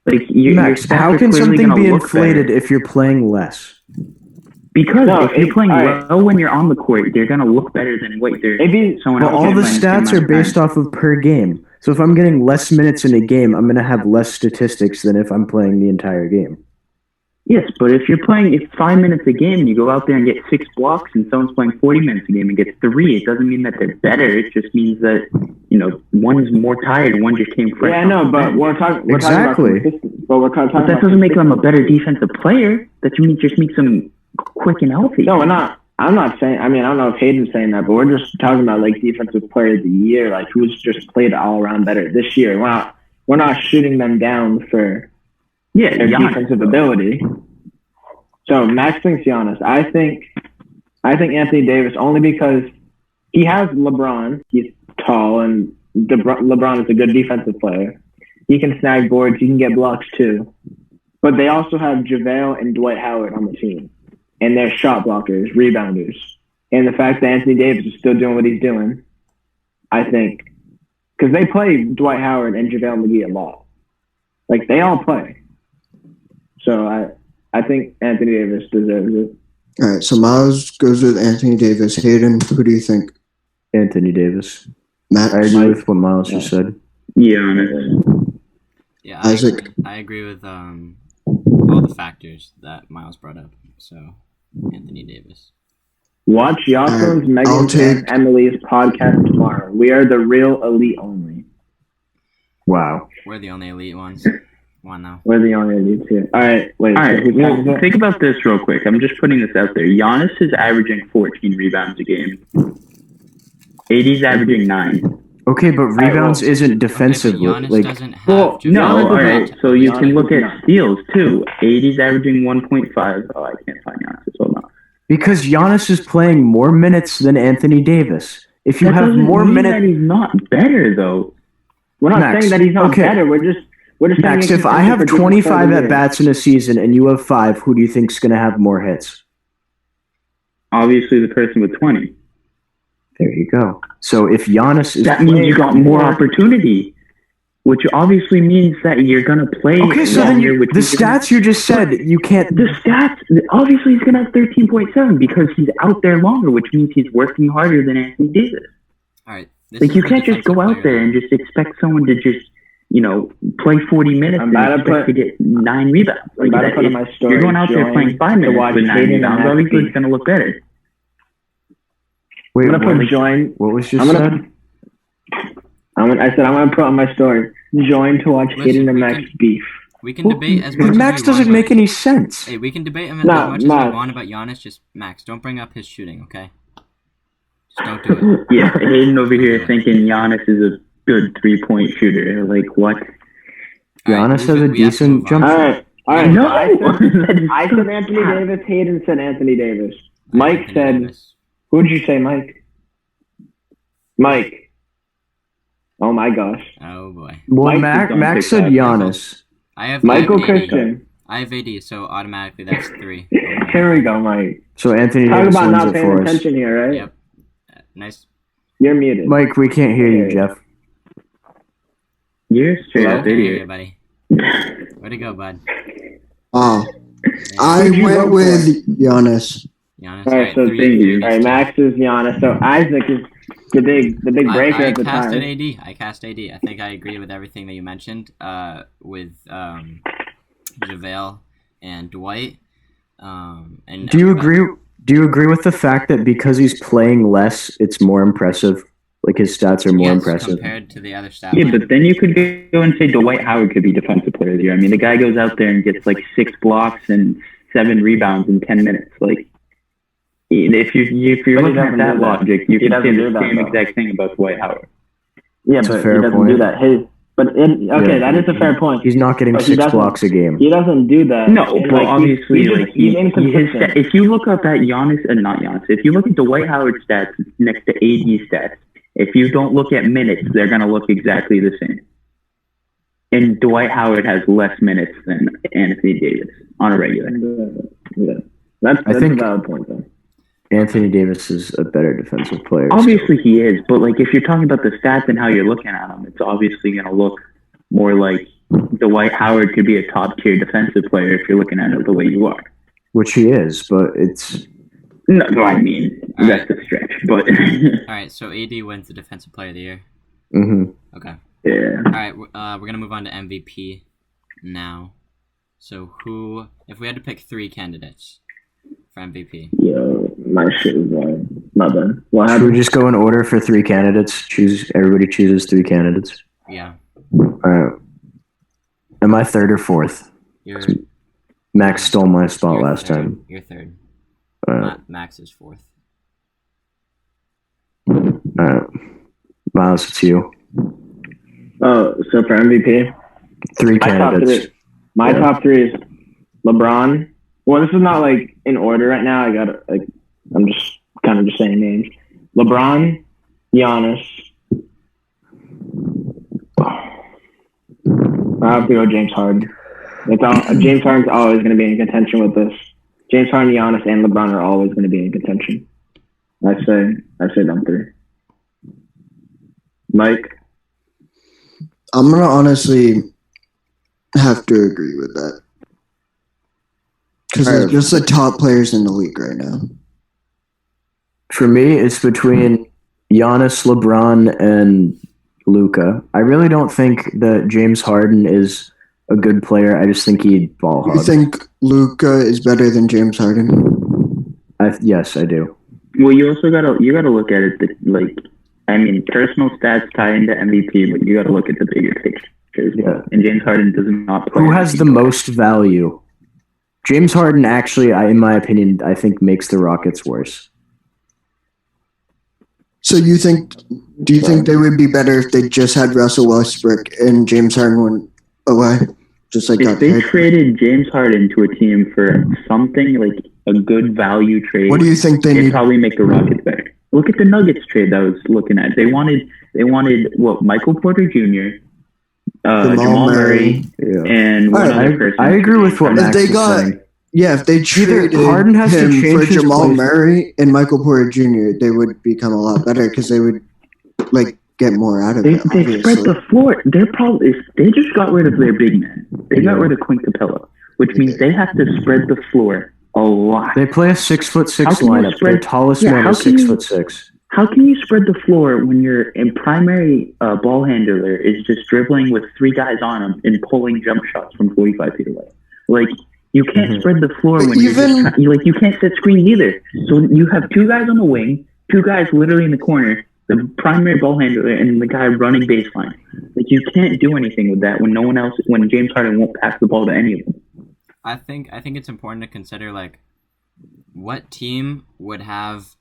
Like Max, your stats how are can clearly something gonna be look inflated better. if you're playing less? Because No, if you're it- playing alright. well when you're on the court, they're going to look better than what they're Maybe someone But else all the is playing stats same are amount of based time. off of per game. So if I'm getting less minutes in a game, I'm going to have less statistics than if I'm playing the entire game. Yes, but if you're playing 5 minutes a game and you go out there and get 6 blocks and someone's playing 40 minutes a game and gets 3, it doesn't mean that they're better. It just means that, you know, one's more tired, one just came fresh. yeah, I off know, the but bench. we're talking Exactly. about consistency. But we're talking But that about doesn't make them a better consistency. defensive player. That just makes them quick and healthy. No, we're not. I'm not saying. I mean, I don't know if Hayden's saying that, but we're just talking about like Defensive Player of the Year, like who's just played all around better this year. We're not shooting them down for Yeah, their Giannis. defensive ability. So Max thinks Giannis. I think Anthony Davis only because he has LeBron. He's tall and LeBron is a good defensive player. He can snag boards. He can get blocks too. But they also have JaVale and Dwight Howard on the team. And they're shot blockers, rebounders. And the fact that Anthony Davis is still doing what he's doing, I think, because they play Dwight Howard and JaVale McGee a lot. Like, they all play. So I think Anthony Davis deserves it. All right, so Miles goes with Anthony Davis. Hayden, who do you think? Anthony Davis. Matt? I agree with what Miles just said. Giannis. Yeah, Isaac. I agree with all the factors that Miles brought up. So, Anthony Davis. Watch Yaakim's, I'll Megan's, take- and Emily's podcast tomorrow. We are the real elite only. Wow. We're the only elite ones. Come on now. We're the only elite here. All right, wait. All right, so who well, catches it? think about this real quick. I'm just putting this out there. Giannis is averaging 14 rebounds a game. AD's averaging 9. Okay, but right, rebounds well- isn't Okay, but defensive. Giannis Like, doesn't have. Well, just No, Giannis all is right. not- So you Giannis can look is at not. steals too. AD's averaging 1.5. Oh, I can't find Giannis. Hold on. because Giannis is playing more minutes than Anthony Davis. If you That have doesn't more mean minutes, that he's not better though. We're not Max, saying that he's not okay. better. We're just saying Max, he's if I have consistent for 25 different at bats in a season and you have 5, who do you think's going to have more hits? Obviously, the person with 20. There you go. So if Giannis is That means playing you got more opportunity, which obviously means that you're gonna play. Okay, so then longer, which the means you're gonna- stats you just said, you can't. The stats, obviously, he's gonna have 13.7 because he's out there longer, which means he's working harder than Anthony Davis. All right. This Like is you the can't just go defensive out there player. and just expect someone to just, play 40 minutes I'm and about to expect to get 9 rebounds. I'm about to put in if my story. you're going out there join playing 5 to minutes watch with 9 Hayden and rebounds, Max obviously beat. it's gonna look better. Wait, I'm gonna what, put join. what was just I'm said? gonna. I said I'm gonna put on my story. Join to watch Listen, Hayden and we Max can- beef. We can debate as much Because as Max we doesn't want make about- any sense. Hey, we can debate as No, much as we Max. want about Giannis. Just Max, don't bring up his shooting, okay? Just don't do it. Yeah, Hayden over here thinking Giannis is a good 3-point shooter. Like what? All right, Giannis has a we have to decent move on. jump All shot. right. All right. No, I said, I so said Anthony bad. Davis. Hayden said Anthony Davis. Mike Anthony said. Davis. Who'd you say, Mike? Mike. Oh my gosh. Oh boy. Well, Mike is Max said on Giannis. I have Michael I have AD. Christian. I have AD, so automatically that's 3. Here we go, Mike. So Anthony Talk Davis about wins not it paying for us. attention here, right? Yep. Nice. You're muted. Mike, we can't hear you, Okay. Jeff. You're straight Hello? up Hey, idiot. buddy. Way to go, bud. Oh, Yeah. I Who'd you went vote with Giannis. Giannis. All right, so three, thank you. three All right, against Max is Giannis. So Isaac is the big breaker I at the casted time. AD. I cast AD. I think I agree with everything that you mentioned. With JaVale and Dwight. And Do you agree? Do you agree with the fact that because he's playing less, it's more impressive? Like his stats are more Yes, impressive. compared to the other stat Yeah, line. but then you could go and say Dwight Howard could be defensive player of the year. I mean, the guy goes out there and gets like 6 blocks and 7 rebounds in 10 minutes. Like, if you're But he looking at doesn't that do that. logic, you He can say doesn't do the that, same though. exact thing about Dwight Howard. Yeah, That's a but fair he doesn't point. do that. That is a fair point. He's not getting But he 6 doesn't- blocks a game. He doesn't do that. No, And, but obviously, he's inconsistent. if you look up at Giannis and not Giannis, if you look at Dwight Howard's stats next to AD stats, if you don't look at minutes, they're going to look exactly the same. And Dwight Howard has less minutes than Anthony Davis on a regular. Yeah. That's think- a valid point, though. Anthony Davis is a better defensive player. Obviously, he is, but like if you're talking about the stats and how you're looking at them, it's obviously going to look more like Dwight Howard could be a top tier defensive player if you're looking at it the way you are. Which he is, but it's No, I mean that's a stretch, but All right, so AD wins the Defensive Player of the Year. mhm. Okay. yeah. All right, we're gonna move on to MVP now. So if we had to pick 3 candidates for MVP? Yo, my shit is my bad. What Should we happened? just go in order for 3 candidates? Everybody chooses 3 candidates. Yeah, All right. Am I third or fourth? you're Max stole my spot you're last third. time. You're third. All right. Max is 4th. All right. Miles, it's you. Oh, so for MVP, 3 my top candidates. three. My Yeah. top 3 is LeBron. Well, this is not like in order right now. I'm just kind of just saying names. LeBron, Giannis. I have to go James Harden. James Harden's always going to be in contention with this. James Harden, Giannis, and LeBron are always going to be in contention. I say them 3. Mike. I'm gonna honestly have to agree with that because they're just the top players in the league right now. For me, it's between Giannis, LeBron, and Luka. I really don't think that James Harden is a good player. I just think he'd ball You hog. think Luka is better than James Harden? Yes, I do. Well, you also gotta look at it personal stats tie into MVP, but you gotta look at the bigger picture. Yeah. and James Harden does not play. Who has the most value? James Harden actually, in my opinion, I think makes the Rockets worse. So do you think they would be better if they just had Russell Westbrook and James Harden went away? Just like If they traded James Harden to a team for something like a good value trade, what do you think they they'd need? probably make the Rockets better. Look at the Nuggets trade that I was looking at. They wanted what, Michael Porter Jr., Jamal Murray, Yeah. and one other person. I agree with what If Max they is got- saying. Yeah, if they traded Harden has to him change for his Jamal place. Murray and Michael Porter Jr., they would become a lot better because they would get more out of They it. spread Obviously. the floor. Their problem is they just got rid of their big man. They got rid of Quinn Capella, which means they have to spread the floor a lot. They play a 6'6" How can you lineup. Their spread- tallest Yeah, man how is can you- 6'6". How can you spread the floor when your primary ball handler is just dribbling with three guys on him and pulling jump shots from 45 feet away? Like, you can't Mhm. spread the floor But when you're even- just you can't set screens either. So you have two guys on the wing, two guys literally in the corner, the primary ball handler and the guy running baseline. Like, you can't do anything with that when James Harden won't pass the ball to any of them. I think it's important to consider like what team would have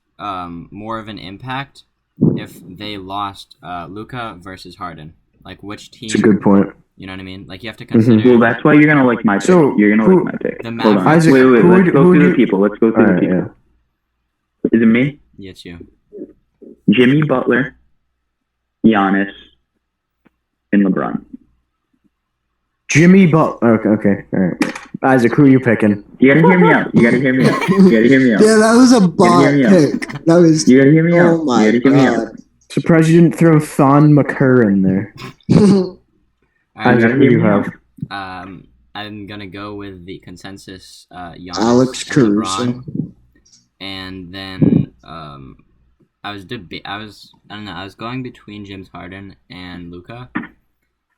more of an impact if they lost Luka versus Harden. Like which team? It's a good point. You know what I mean? Like you have to consider. Well, that's why you're gonna like my pick. So, You're gonna who- like my pick. The Hold on. Mavericks- Isaac, Wait. who Let's would- go who through would the you- people. Let's go through the Alright, people. yeah. Is it me? Yeah, it's you. Jimmy Butler, Giannis, and LeBron. Jimmy Butler. Okay. All right. Isaac, who are you picking? You gotta hear me out. You gotta hear me out. You gotta hear me out. Yeah, that was a bot hear me out. pick. That was. You gotta hear me out. Oh my You gotta hear me out. god. Surprised you didn't throw Thon McCurr in there. All right, Isaac, who do you have? I'm gonna go with the consensus. Giannis Alex and Caruso. LeBron. And then I was going between James Harden and Luka.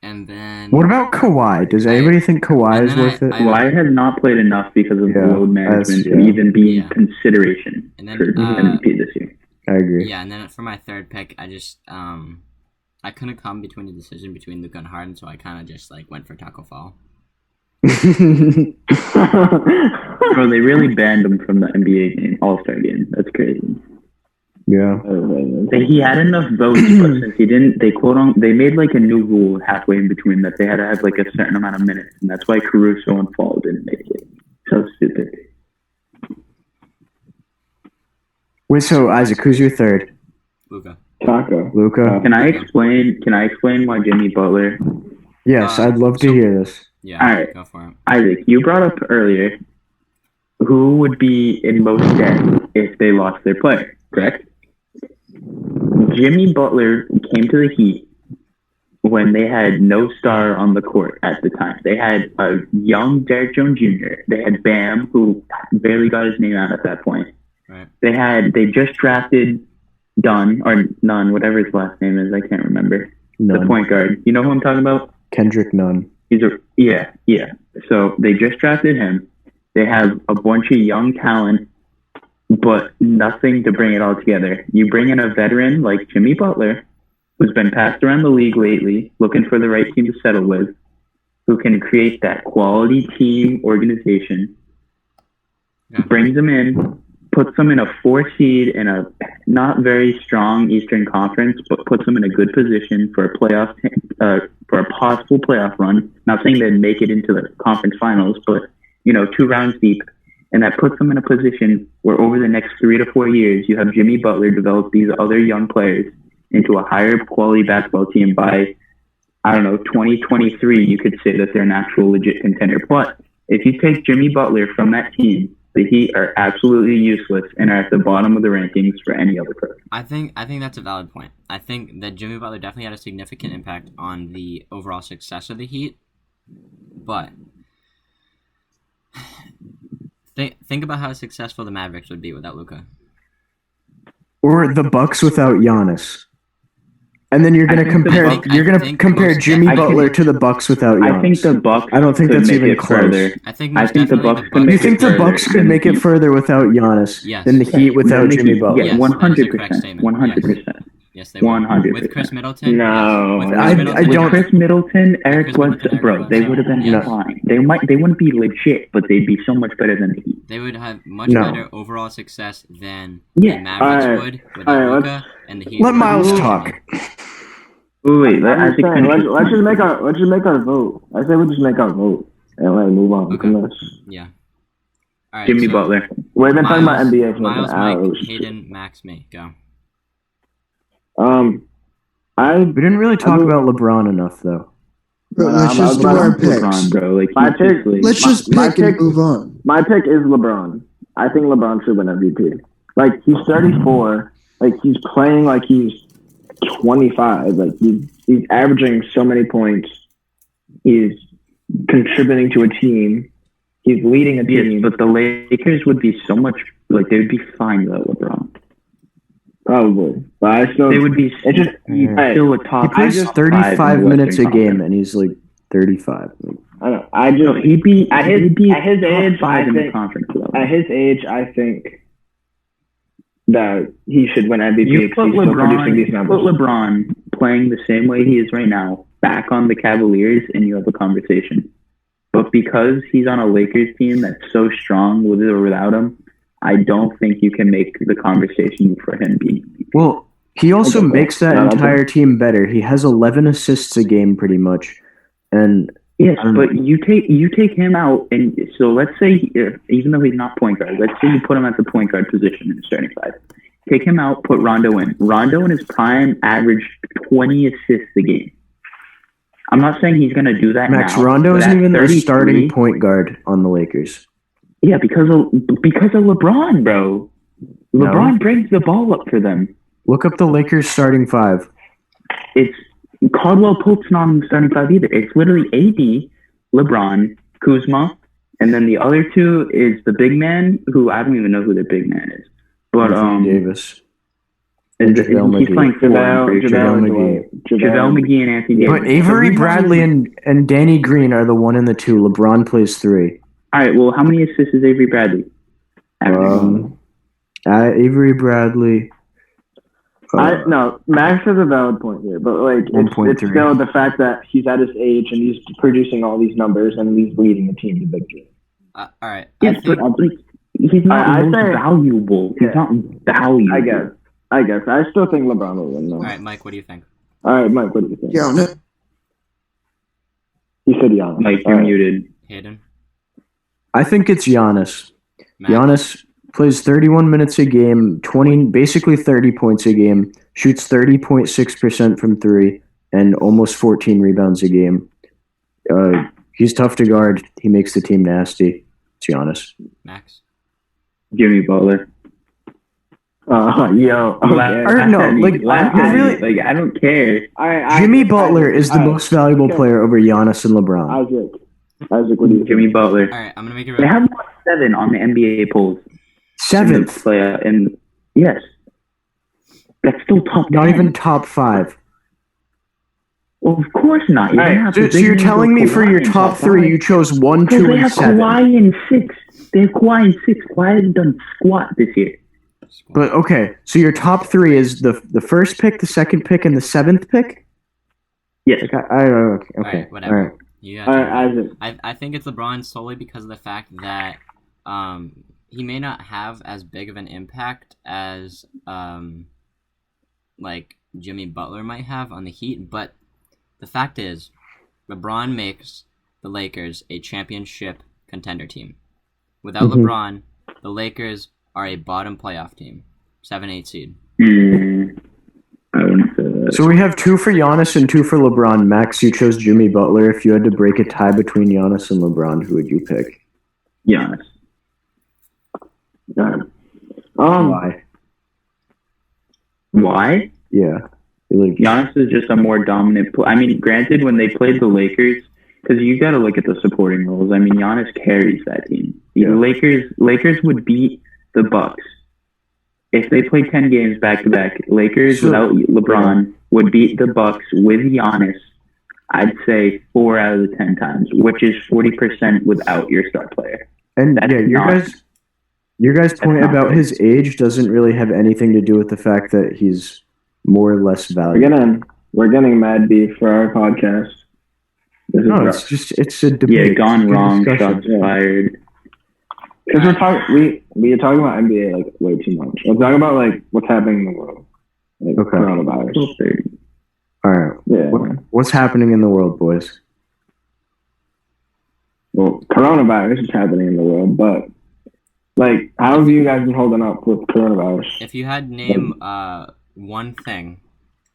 And then What about Kawhi? Does anybody think Kawhi and is then worth it? Kawhi has not played enough because of Yeah, load management to that's- yeah. even be in Yeah. consideration And then, for MVP this year. I agree. yeah, and then for my third pick, I just I couldn't come between a decision between Luka and Harden, so I kind of just like went for Taco Fall. Bro, they really banned him from the NBA game, All-Star game. That's crazy. Yeah. He had enough votes, but since he didn't, they made like a new rule halfway in between that they had to have like a certain amount of minutes, and that's why Caruso and Fall didn't make it. So stupid. Wait, so Isaac, who's your third? Luka. Taco. Luka? Can I explain why Jimmy Butler? Yes, I'd love to so- hear this. Yeah, All right. go for it. Isaac, you brought up earlier who would be in most debt if they lost their player, correct? Jimmy Butler came to the Heat when they had no star on the court at the time. They had a young Derrick Jones Jr. They had Bam, who barely got his name out at that point. Right. They just drafted Nunn, whatever his last name is, I can't remember. The None. point guard. You know who I'm talking about? Kendrick Nunn. Yeah. So they just drafted him. They have a bunch of young talent, but nothing to bring it all together. You bring in a veteran like Jimmy Butler, who's been passed around the league lately, looking for the right team to settle with, who can create that quality team organization, Yeah. brings them in, puts them in a 4 seed in a not very strong Eastern Conference, but puts them in a good position for a playoff, for a possible playoff run. Not saying they'd make it into the conference finals, but 2 rounds deep, and that puts them in a position where over the next 3 to 4 years, you have Jimmy Butler develop these other young players into a higher quality basketball team. By 2023, you could say that they're an actual legit contender. But if you take Jimmy Butler from that team, the Heat are absolutely useless and are at the bottom of the rankings for any other person. I think that's a valid point. I think that Jimmy Butler definitely had a significant impact on the overall success of the Heat. But think about how successful the Mavericks would be without Luka. Or the Bucks without Giannis. And then you're I gonna think the compare. Bucks- You're I gonna think compare most Jimmy definitely- Butler to the Bucks without Giannis. I think the Bucks. I don't think could that's make even it close. further. I think I most think the definitely Bucks could You make think it the further Bucks could than make the it Heat. further without Giannis Yes. than the Heat without Than the Jimmy Heat. Butler? Yeah, Yes, that is a correct 100%. statement. 100%. Yes, they would. 100%. With Chris Middleton. No. Yes. With I Chris Middleton, don't- With Chris Middleton, Eric Chris Bledsoe, Middleton, bro, Eric they Bledsoe. would have been Yes. fine. They wouldn't be legit, but they'd be so much better than the Heat. They would have much No. better overall success than Yeah. the Mavericks Alright. would with Alright, Luka and the Heat. Let would Miles with talk. Jimmy. Wait, I'm I just think saying, let's just make our vote. I say we just make our vote and like move on Okay. from this. Yeah. All right. Jimmy so Butler. We've been talking about NBA for Miles, like Mike, hours. Hayden, Max, me. Go. I We didn't really talk about LeBron enough, though. But No, let's I'm just do about our LeBron, picks. bro. Like, My he's pick- just, like, Let's just my pick and pick- move on. My pick is LeBron. I think LeBron should win MVP. Like he's 34. Like he's playing like he's 25. Like he's averaging so many points. He's contributing to a team. He's leading a team. yes, but the Lakers would be so much, like, they would be fine without LeBron. Probably, but I still. They would be It's just he's Hey, still a He top. plays top 35 five in the minutes a Western game, Conference. and he's like 35. I don't know. I No, just he'd be At his- he'd be at his top age, five I in the think- conference. Though. at his age, I think that he should win MVP You because put he's still producing these put numbers. LeBron playing the same way he is right now back on the Cavaliers, and you have a conversation. But because he's on a Lakers team that's so strong with or without him, I don't think you can make the conversation for him being. Well, he also I get that. makes that No, that's entire team better. He has 11 assists a game, pretty much. And Yes, I don't but you take him out, and so let's say even though he's not point guard, let's say you put him at the point guard position in the starting five. Take him out, put Rondo in. Rondo in his prime averaged 20 assists a game. I'm not saying he's going to do that Max now. Rondo but isn't at even the 33 starting point guard on the Lakers. Yeah, because of LeBron, bro. LeBron brings the ball up for them. Look up the Lakers starting five. It's Caldwell Pope's not in the starting five either. It's literally AD, LeBron, Kuzma, and then the other two is the big man, who I don't even know who the big man is. But Anthony Davis. and JaVale he's McGee. playing four. I'm pretty sure. JaVale McGee and Anthony Davis. But Avery So we Bradley know- and Danny Green are the 1 and the 2. LeBron plays 3. All right. Well, how many assists is Avery Bradley? Avery Bradley. No, Max has a valid point here, but like it's 1.3. still the fact that he's at his age and he's producing all these numbers and he's leading the team to victory. All right. Yes, I think, but like, he's not I most say- valuable. He's Yeah. not valuable. I guess. I still think LeBron will win though. all right, Mike. What do you think? All right, Mike, what do you think? Yeah, no, You said Giannis. Mike, All you're right. muted. Hayden. I think it's Giannis. Max? Giannis plays 31 minutes a game, basically 30 points a game, shoots 30.6% from 3, and almost 14 rebounds a game. He's tough to guard. He makes the team nasty. It's Giannis. Max. Jimmy Butler. Yo. Okay. Or no, like, I really- I don't care. All right, Jimmy Isaac, Butler is the all right. most valuable Okay. player over Giannis and LeBron. Isaac, what do you think? Jimmy Butler. All right. I'm gonna make it. They have won 7 on the NBA polls. 7th. And yes, that's still top. Not 10. even top 5. Well, of course not. You All don't right, have So, the so big you're names telling like me for Kawhi your in top 3, five. you chose 1, Because 2, they and have 7. Kawhi in 6. They have Kawhi in 6. Kawhi hasn't done squat this year. But okay, so your top 3 is the first pick, the second pick, and the 7th pick? Yes. Okay, okay. Alright, whatever. All right. You All got right, Isaac. I think it's LeBron solely because of the fact that he may not have as big of an impact as like Jimmy Butler might have on the Heat, but the fact is LeBron makes the Lakers a championship contender team. Without Mhm. LeBron, the Lakers are a bottom playoff team, 7-8 seed. I wouldn't say that. So we have 2 for Giannis and 2 for LeBron. Max, you chose Jimmy Butler. If you had to break a tie between Giannis and LeBron, who would you pick? Giannis. All right. Why? Why? Yeah. Like, Giannis is just a more dominant. I mean, granted, when they played the Lakers, because you got to look at the supporting roles. I mean, Giannis carries that team. The Yeah. Lakers would beat the Bucks if they played 10 games back to back. Lakers So- without LeBron would beat the Bucks with Giannis. I'd say 4 out of the 10 times, which is 40% without your star player. and That's yeah, your guys' point not about good. his age doesn't really have anything to do with the fact that he's more or less value. We're getting mad beef for our podcast. This is No, rough. it's a debate. Yeah, gone It's a wrong. discussion. Shots fired. Because we're talking about NBA like way too much. Let's talk about like what's happening in the world, like Okay. coronavirus. All right. Yeah. What's happening in the world, boys? Well, coronavirus is happening in the world, but like, how have you guys been holding up with coronavirus? If you had name one thing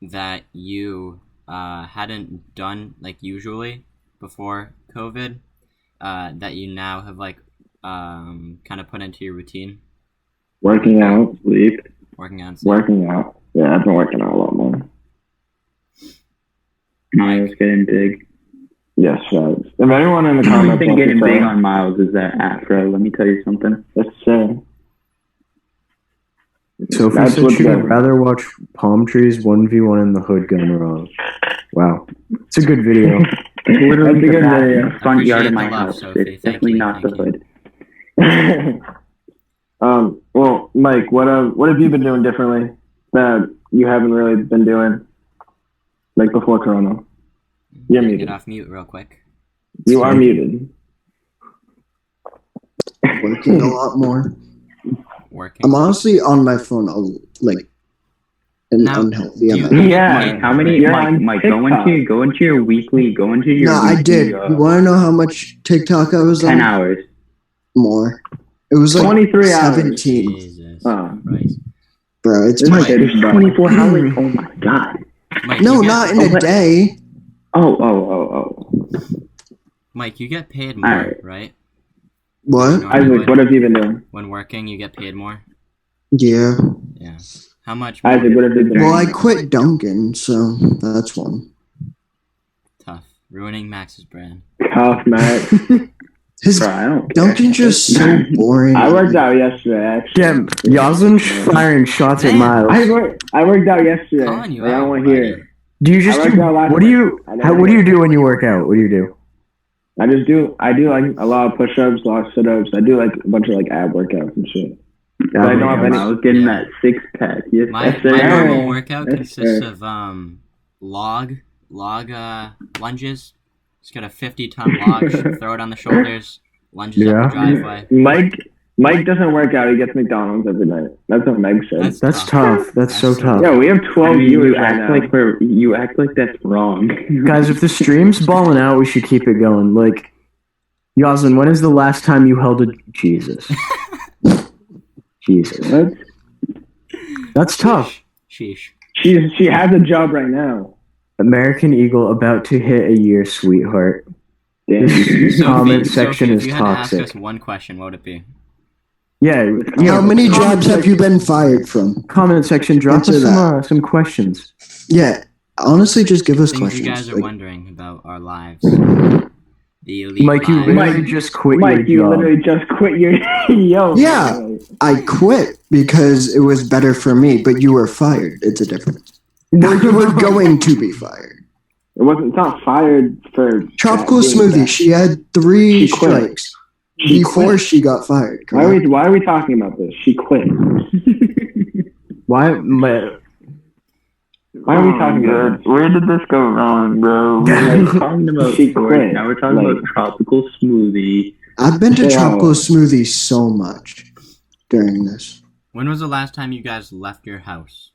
that you hadn't done like usually before COVID, that you now have like kind of put into your routine, Working out, sleep, working out. And stuff. working out. Yeah, I've been working out a lot more. Miles getting big. Yes, right. If anyone in the The only comments thing wants to getting say, big on Miles is that afro. Let me tell you something. let's say. Sophie That's said what's she'd good. rather watch palm trees 1v1 in the hood gone wrong. Wow. It's a good video. Literally That's a the good back video. front yard of Appreciate my the love, house. Sophie. It's Thank definitely you, not the thank you. hood. Well, Mike, what have you been doing differently that you haven't really been doing, like before Corona? You're Get muted. off mute real quick. You are muted. Working a lot more. Working. I'm honestly on my phone, like an Now, unhealthy do you- amount. Yeah. How many? You're Mike, on Mike, TikTok. go into your weekly. Go into your. No, I weekly, did. You want to know how much TikTok I was 10 on? hours. More. It was like 23 hours. 17. Jesus Oh. Christ. Bro, it's This my is There's bad. 24 hours. Oh my god. Mike, No, you get- not in a what? day. Oh. Mike, you get paid more, Alright. right? What? Isaac, what have you been doing? When working, you get paid more. Yeah. Yeah. How much more? Isaac, what have you been Well, doing? I quit Dunkin', so that's one. Tough. Ruining Max's brand. Tough, Matt. His Bro, I don't care. Dunkin's just so boring. I worked out yesterday, actually. Damn, Yazin firing shots at Man. Miles. I worked out yesterday. Calling you Like, I out, don't want to hear it. buddy. Do you just I worked out last what do night. you I never what do you did. do when you work out? What do you do? I do like a lot of push-ups, a lot of sit-ups. I do like a bunch of like ab workouts and shit. But I don't have any. I was getting Yeah. that 6-pack. Yes, My that's it. normal workout Yes, consists sir. of log lunges. Just get a 50-ton log, throw it on the shoulders, lunges up the driveway. Mike doesn't work out. He gets McDonald's every night. That's what Meg said. That's tough. That's so tough. Yeah, we have 12 I mean, viewers you right act now. like you act like that's wrong. Guys, if the stream's balling out, we should keep it going. Like, Yazin, when is the last time you held a Jesus? Jesus. What? That's tough. Sheesh. She has a job right now. American Eagle about to hit a year, sweetheart. Damn. This comment Sophie, section if is you had to ask toxic. us one question, what would it be? Yeah. How many jobs have you been fired from? Comment section, drop Answer us some questions. Yeah, honestly, just give us Things questions. you guys are Like, wondering about our lives. The elite Mike, you lives. literally Mike- just quit Mike, you your job. literally just quit your yo. Yeah. I quit because it was better for me, but you were fired. It's a difference. Or you were going to be fired. It's not fired for Tropical doing Smoothie, that. she had 3 She quit. strikes She before quit. she got fired. Why correct? are we talking about this? She quit. Why? Why are we talking about this? Where did this go wrong, bro? Yeah. We're talking about She sports. quit. Now we're talking Like- about tropical smoothie. I've been to Yeah. Tropical Smoothie so much during this. When was the last time you guys left your house?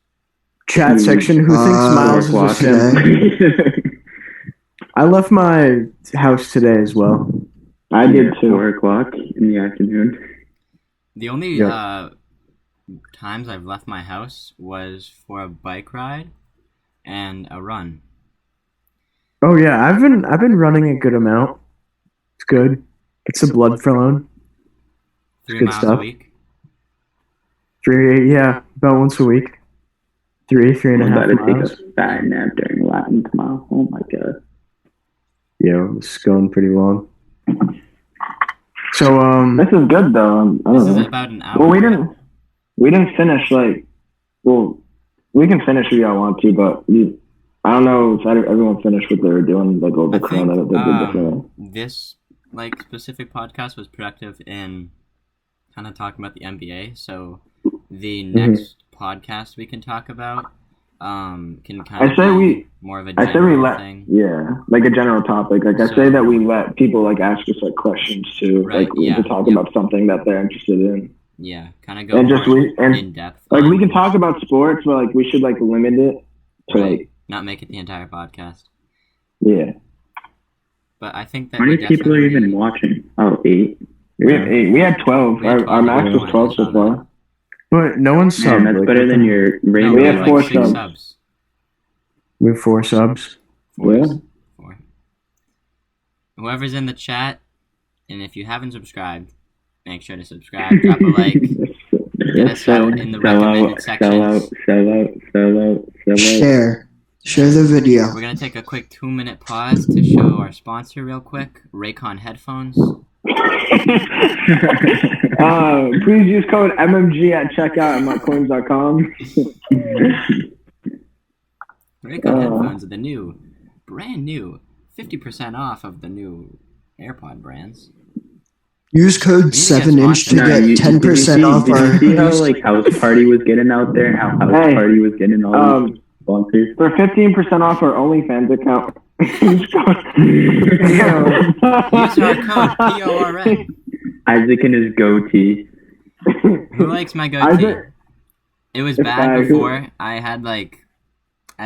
Chat section, who thinks Miles is a Walk simp? today. I left my house today as well. I did too. 4 o'clock in the afternoon. The only Yeah. times I've left my house was for a bike ride and a run. Oh yeah, I've been running a good amount. It's good. It's the blood flowing. 3 Good miles stuff. a week. 3, yeah, about once a week. 3 and a I'm half about to take miles. a fat nap during Latin tomorrow. Oh my god. Yeah, it's going pretty long. So This is good though. I This don't is know. about an hour. Well, we didn't finish like. Well, we can finish if y'all want to, but I don't know if everyone finished what they were doing like over I think Corona that they did differently. this like specific podcast was productive in kind of talking about the NBA. So the next podcast we can talk about can kind I say be more of a I say we general let, thing. yeah, like a general topic. Like I So- say that we let people like ask us like questions too, Right, like yeah, to talk yep. about something that they're interested in. Yeah, kind of go And just more and in depth. like we can talk about sports, but like we should like limit it to Right. like Not make it the entire podcast. yeah. But I think that How we many people are definitely- even watching? Oh, 8. We have 8. We had 12. We had Our 12. max was 12 so far. But no one's Man, subbed. that's like, better what than the- your No, Rainbow. we we have have Light. four like 6 subs. subs. We have 4 subs. Four. Yeah. 4. Whoever's in the chat, and if you haven't subscribed, make sure to subscribe, drop a like, get us out in the recommended sections. Sell out. Share the video. We're gonna take a quick 2-minute pause to show our sponsor real quick, Raycon headphones. Please use code MMG at checkout at mycoins.com. Raycon headphones are the brand new, 50% off of the new AirPod brands. Use code get 7inch to sponsored. get 10% off Did our. you see how like House Party was getting out there? How House Hey, Party was getting all these sponsors? For 15% off our OnlyFans account. Use our code PORN. Isaac and his goatee. Who likes my goatee? Isaac, It was It's bad bad. before. I had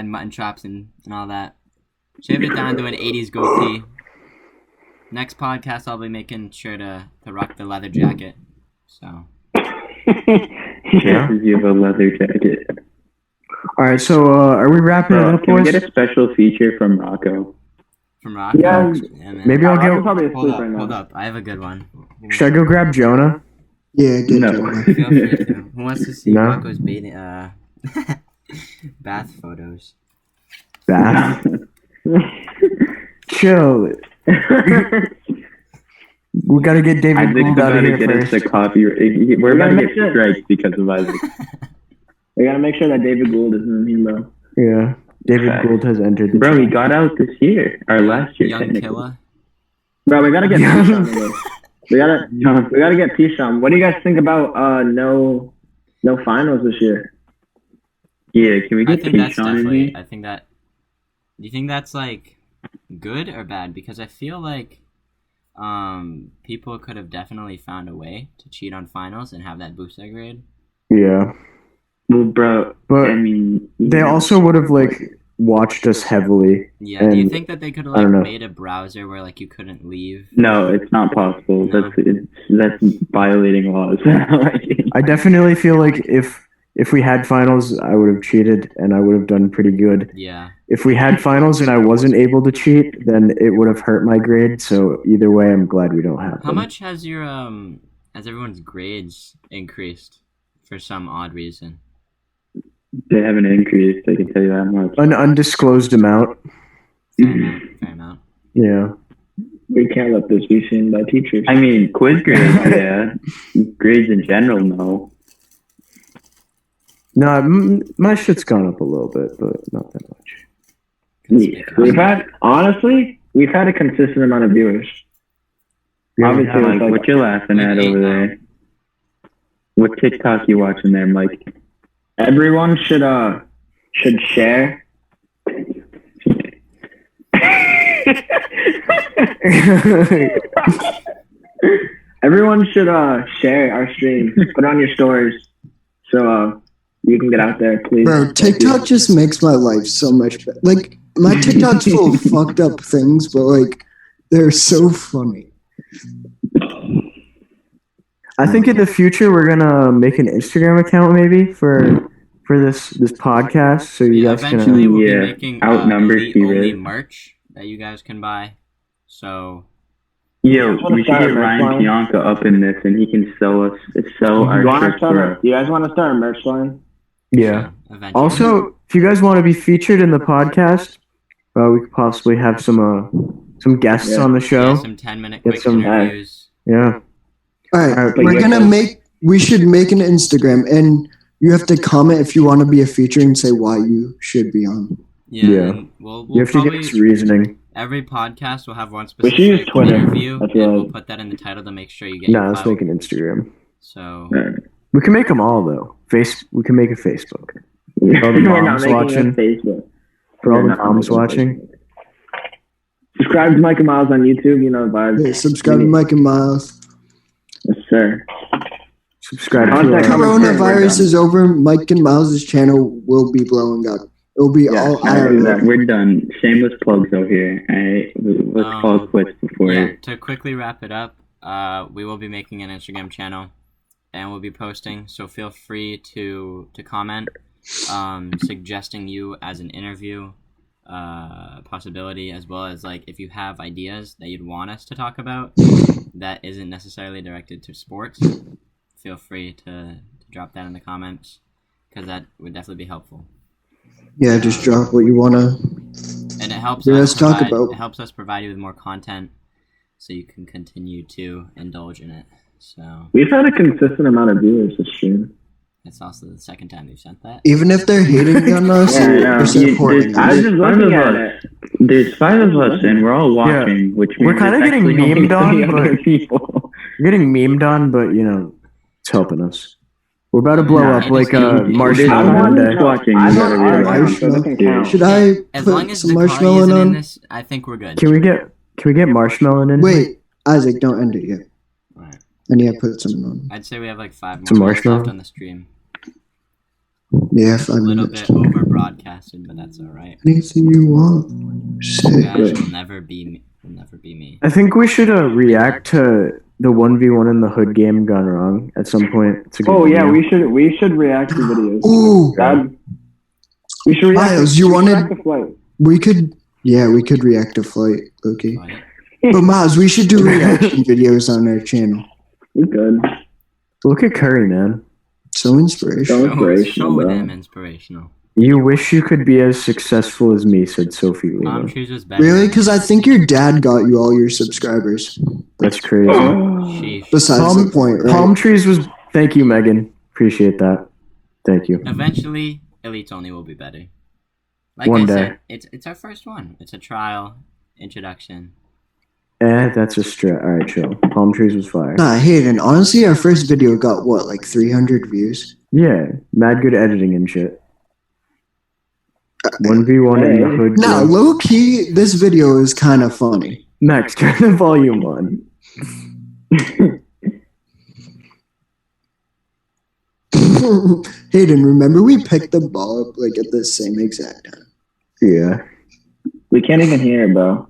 mutton chops and all that. Shaved it down to an 80s goatee. Next podcast, I'll be making sure to rock the leather jacket. So Yeah. Chances you have a leather jacket. All right, so are we wrapping it Bro, up, can we boys? get a special feature from Rocco? from Rock. Yeah. Man. Maybe I'll I'm get. probably Hold asleep up, right now. hold up. I have a good one. Should I go grab Jonah? Yeah, get No. Jonah. Feel free to. Who wants to see No. Rocco's bathing, bath photos? Bath. Chill. We gotta get David Isaac's Gould out about of to here get us first. the copy. We're about to get strikes because of Isaac. We gotta make sure that David Gould isn't in here, bro. Yeah, David Facts. Gould has entered the Bro, he chat. got out this year, or last year. Young technically. killer. Bro, we gotta get Yeah. Pishon in this. We gotta get Pishon. What do you guys think about no finals this year? Yeah, can we I get think that's Keyshawn in definitely. here? I think that. Do you think that's like good or bad? Because I feel like people could have definitely found a way to cheat on finals and have that boost their grade. Yeah, Well, bro, but I mean, they also would have like watched us heavily. Yeah. Do you And- think that they could have I don't like know. made a browser where like you couldn't leave? No, it's not possible. No. That's violating laws. I definitely feel like if we had finals, I would have cheated and I would have done pretty good. Yeah. If we had finals and I wasn't able to cheat, then it would have hurt my grade. So either way, I'm glad we don't have How them. much has your has everyone's grades increased for some odd reason? They haven't increased. I can tell you that much. An undisclosed amount. Fair amount. Fair amount. Yeah. We can't let this be seen by teachers. I mean, quiz grades, yeah. Grades in general, no. No, my shit's gone up a little bit, but not that much. We've had a consistent amount of viewers. Yeah, Obviously, Yeah, it's like, what you laughing at Like over 8 there? What TikTok you watching there, Mike? Everyone should share. Everyone should share our stream. Put it on your stories so you can get out there, please. Bro, TikTok just makes my life so much better. Like, my TikTok's full of fucked up things, but, like, they're so funny. I think in the future we're gonna make an Instagram account maybe for this podcast, so you Yeah, guys eventually can. we'll Yeah, be making outnumbered elite T-Riz. only merch that you guys can buy. So Yo, wanna we should start get a merch Ryan line? Bianca up in this, and he can sell our shirts for us. You guys want to start a merch line? Yeah. eventually. Also, if you guys want to be featured in the podcast, we could possibly have some guests Yeah. on the show. Yeah, some 10-minute Get quick some- interviews. Yeah. Alright, Alright, we're but gonna yeah. we should make an Instagram, and you have to comment if you want to be a feature and say why you should be on. Yeah. Yeah. And we'll You have to probably, give us reasoning. every podcast will have one We specific should use Twitter. interview, I and feel we'll like- put that in the title to make sure you get No, your let's clout. make an Instagram. So We can make them all though. We can make a Facebook. For all the We're not moms making a watching. Facebook. For all We're the not moms making a watching. Facebook. Subscribe to Mike and Miles on YouTube. You know the vibes. Yeah, subscribe to Mike and Miles. Yes, sir. Subscribe to Contact our... comment. Coronavirus is over. Mike and Miles' channel will be blowing up. It will be Yeah, all yeah, IRL. exactly. We're done. Shameless plugs out here. Alright, let's call it quits before. Yeah, to quickly wrap it up, we will be making an Instagram channel, and we'll be posting. So feel free to comment, suggesting you as an interview possibility, as well as like if you have ideas that you'd want us to talk about that isn't necessarily directed to sports. Feel free to drop that in the comments, because that would definitely be helpful. Yeah, just drop what you want to. And it helps Yeah, us let's talk provide, about- it helps us provide you with more content, so you can continue to indulge in it. So We've had a consistent amount of viewers this stream. it's also the second time we've sent that. Even if they're hating on us, Yeah, I know. they're supporting I was us. just Five looking of at us. it. There's 5 of us, and we're all watching, which We're means kinda there's getting actually only memed on, 3 other but- people. We're getting memed on, but you know, it's helping us. We're about to blow Yeah, up it like is a huge. marshmallow I'm one just day. watching. I'm You gotta on realize. ours, so it doesn't count. Should I As long put as some the marshmallow isn't in on? this, I think we're good. Can we get marshmallow in? Wait, Isaac, don't end it yet. Alright. I need to put some on. I'd say we have like 5 Some more minutes marshmallow? left on the stream. Yeah, A 5 little minutes. bit over broadcasted, but that's alright. Anything you want. Say Guys it. will never be me. Will never be me. I think we should react to the 1v1 in the hood game gone wrong at some point. It's a good Oh yeah, video. we should react to videos. Ooh, God, we should react. Miles, to, you we should wanted- react to Flight. we could react to Flight, okay. But But Miles, we should do reaction videos on our channel. We good. Look at Curry, man. So inspirational. Inspirational, so bro. damn inspirational. You wish you could be as successful as me, said Sophie Palm Leva. trees was better. Really? Because I think your dad got you all your subscribers. That's crazy. Sheesh. Besides the point, right? Palm trees was. Thank you, Megan. Appreciate that. Thank you. Eventually, Elites Only will be better. Like One I day. said, it's our first one. It's a trial, introduction. That's a stretch. All right, chill. Palm trees was fire. Nah, Hayden, honestly, our first video got what, like 300 views? Yeah, mad good editing and shit. 1v1 in the hood. Nah, game. low key, this video is kind of funny. Max, turn the volume on. Hayden, remember we picked the ball up like at the same exact time? Yeah. We can't even hear it, bro.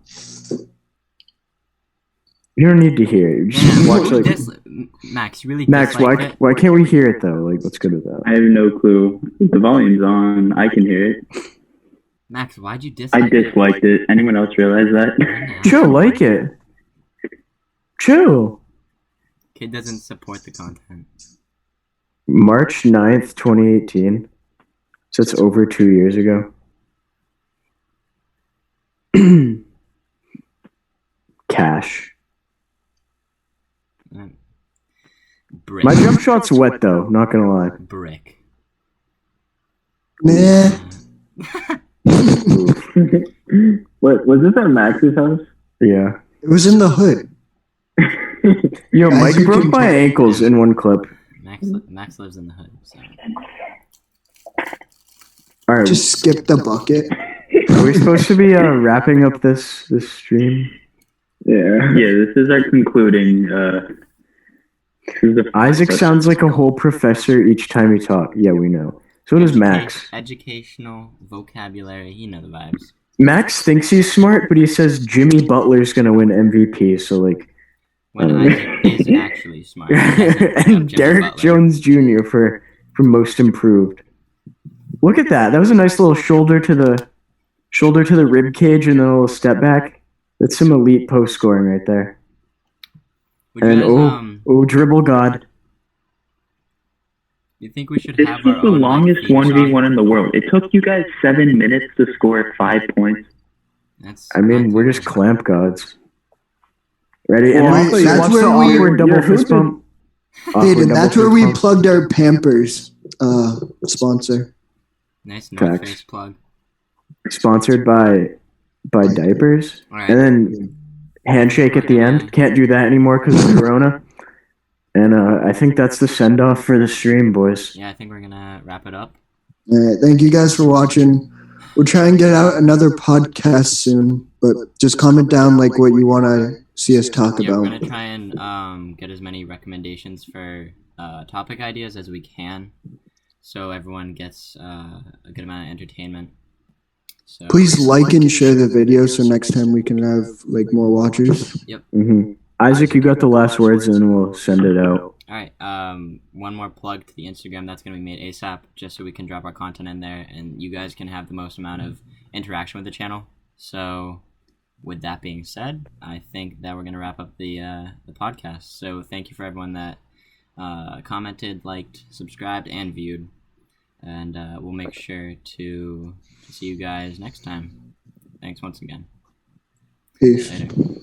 You don't need to hear it. You just Damn, watch like Max, you really Max. disliked Why it? why can't we hear it though? Like, what's good with that? I have no clue. The volume's on. I can hear it. Max, why'd you dislike I disliked it. Anyone else realize that? it? Chill, like it. Chill. Kid doesn't support the content. March 9th, 2018. So it's over 2 years ago. Cash. Brick. My jump shot's wet though, not gonna lie. Brick. Nah. What was this at Max's house? Yeah. It was in the hood. Yo, As Mike you broke can my tell. ankles in one clip. Max lives in the hood. So. Alright, Just skip the bucket. are we supposed to be wrapping up this stream? Yeah. Yeah, this is our concluding. This is the Isaac sounds like a whole professor each time he talks. Yeah, we know. So does Max. Educational vocabulary. You know the vibes. Max thinks he's smart, but he says Jimmy Butler's gonna win MVP. So like, When Isaac is actually smart. He doesn't love and Jimmy Derek Butler. Jones Jr. for most improved. Look at that. That was a nice little shoulder to the rib cage and then a little step back. That's some elite post scoring right there. Would you And guys, oh, dribble god. you think we should This have was our the own, longest theme song? 1v1 in the world. It took you guys 7 minutes to score 5 points. That's I mean, we're just clamp gods. Ready? And Well, also, you that's watch where the we- awkward double your fist hoop is- bump. Awkward Hayden, double that's where fist we bump. plugged our Pampers nice sponsor. North Facts. Face plug. Sponsored by diapers. All right. And then handshake at the end. Can't do that anymore because of Corona. And I think that's the send off for the stream, boys. Yeah, I think we're gonna wrap it up. All right, thank you guys for watching. We'll try and get out another podcast soon, but just comment down like what you want to see us talk Yeah, we're about. gonna try and get as many recommendations for topic ideas as we can, so everyone gets a good amount of entertainment. So Please like and share the video so next time we can have like more watchers. Mm-hmm. Isaac, you got the last words, and then we'll send it out. All right. One more plug to the Instagram that's gonna be made ASAP, just so we can drop our content in there, and you guys can have the most amount of interaction with the channel. So, with that being said, I think that we're gonna wrap up the podcast. So, thank you for everyone that commented, liked, subscribed, and viewed, and we'll make sure to see you guys next time. Thanks once again. Peace. Later.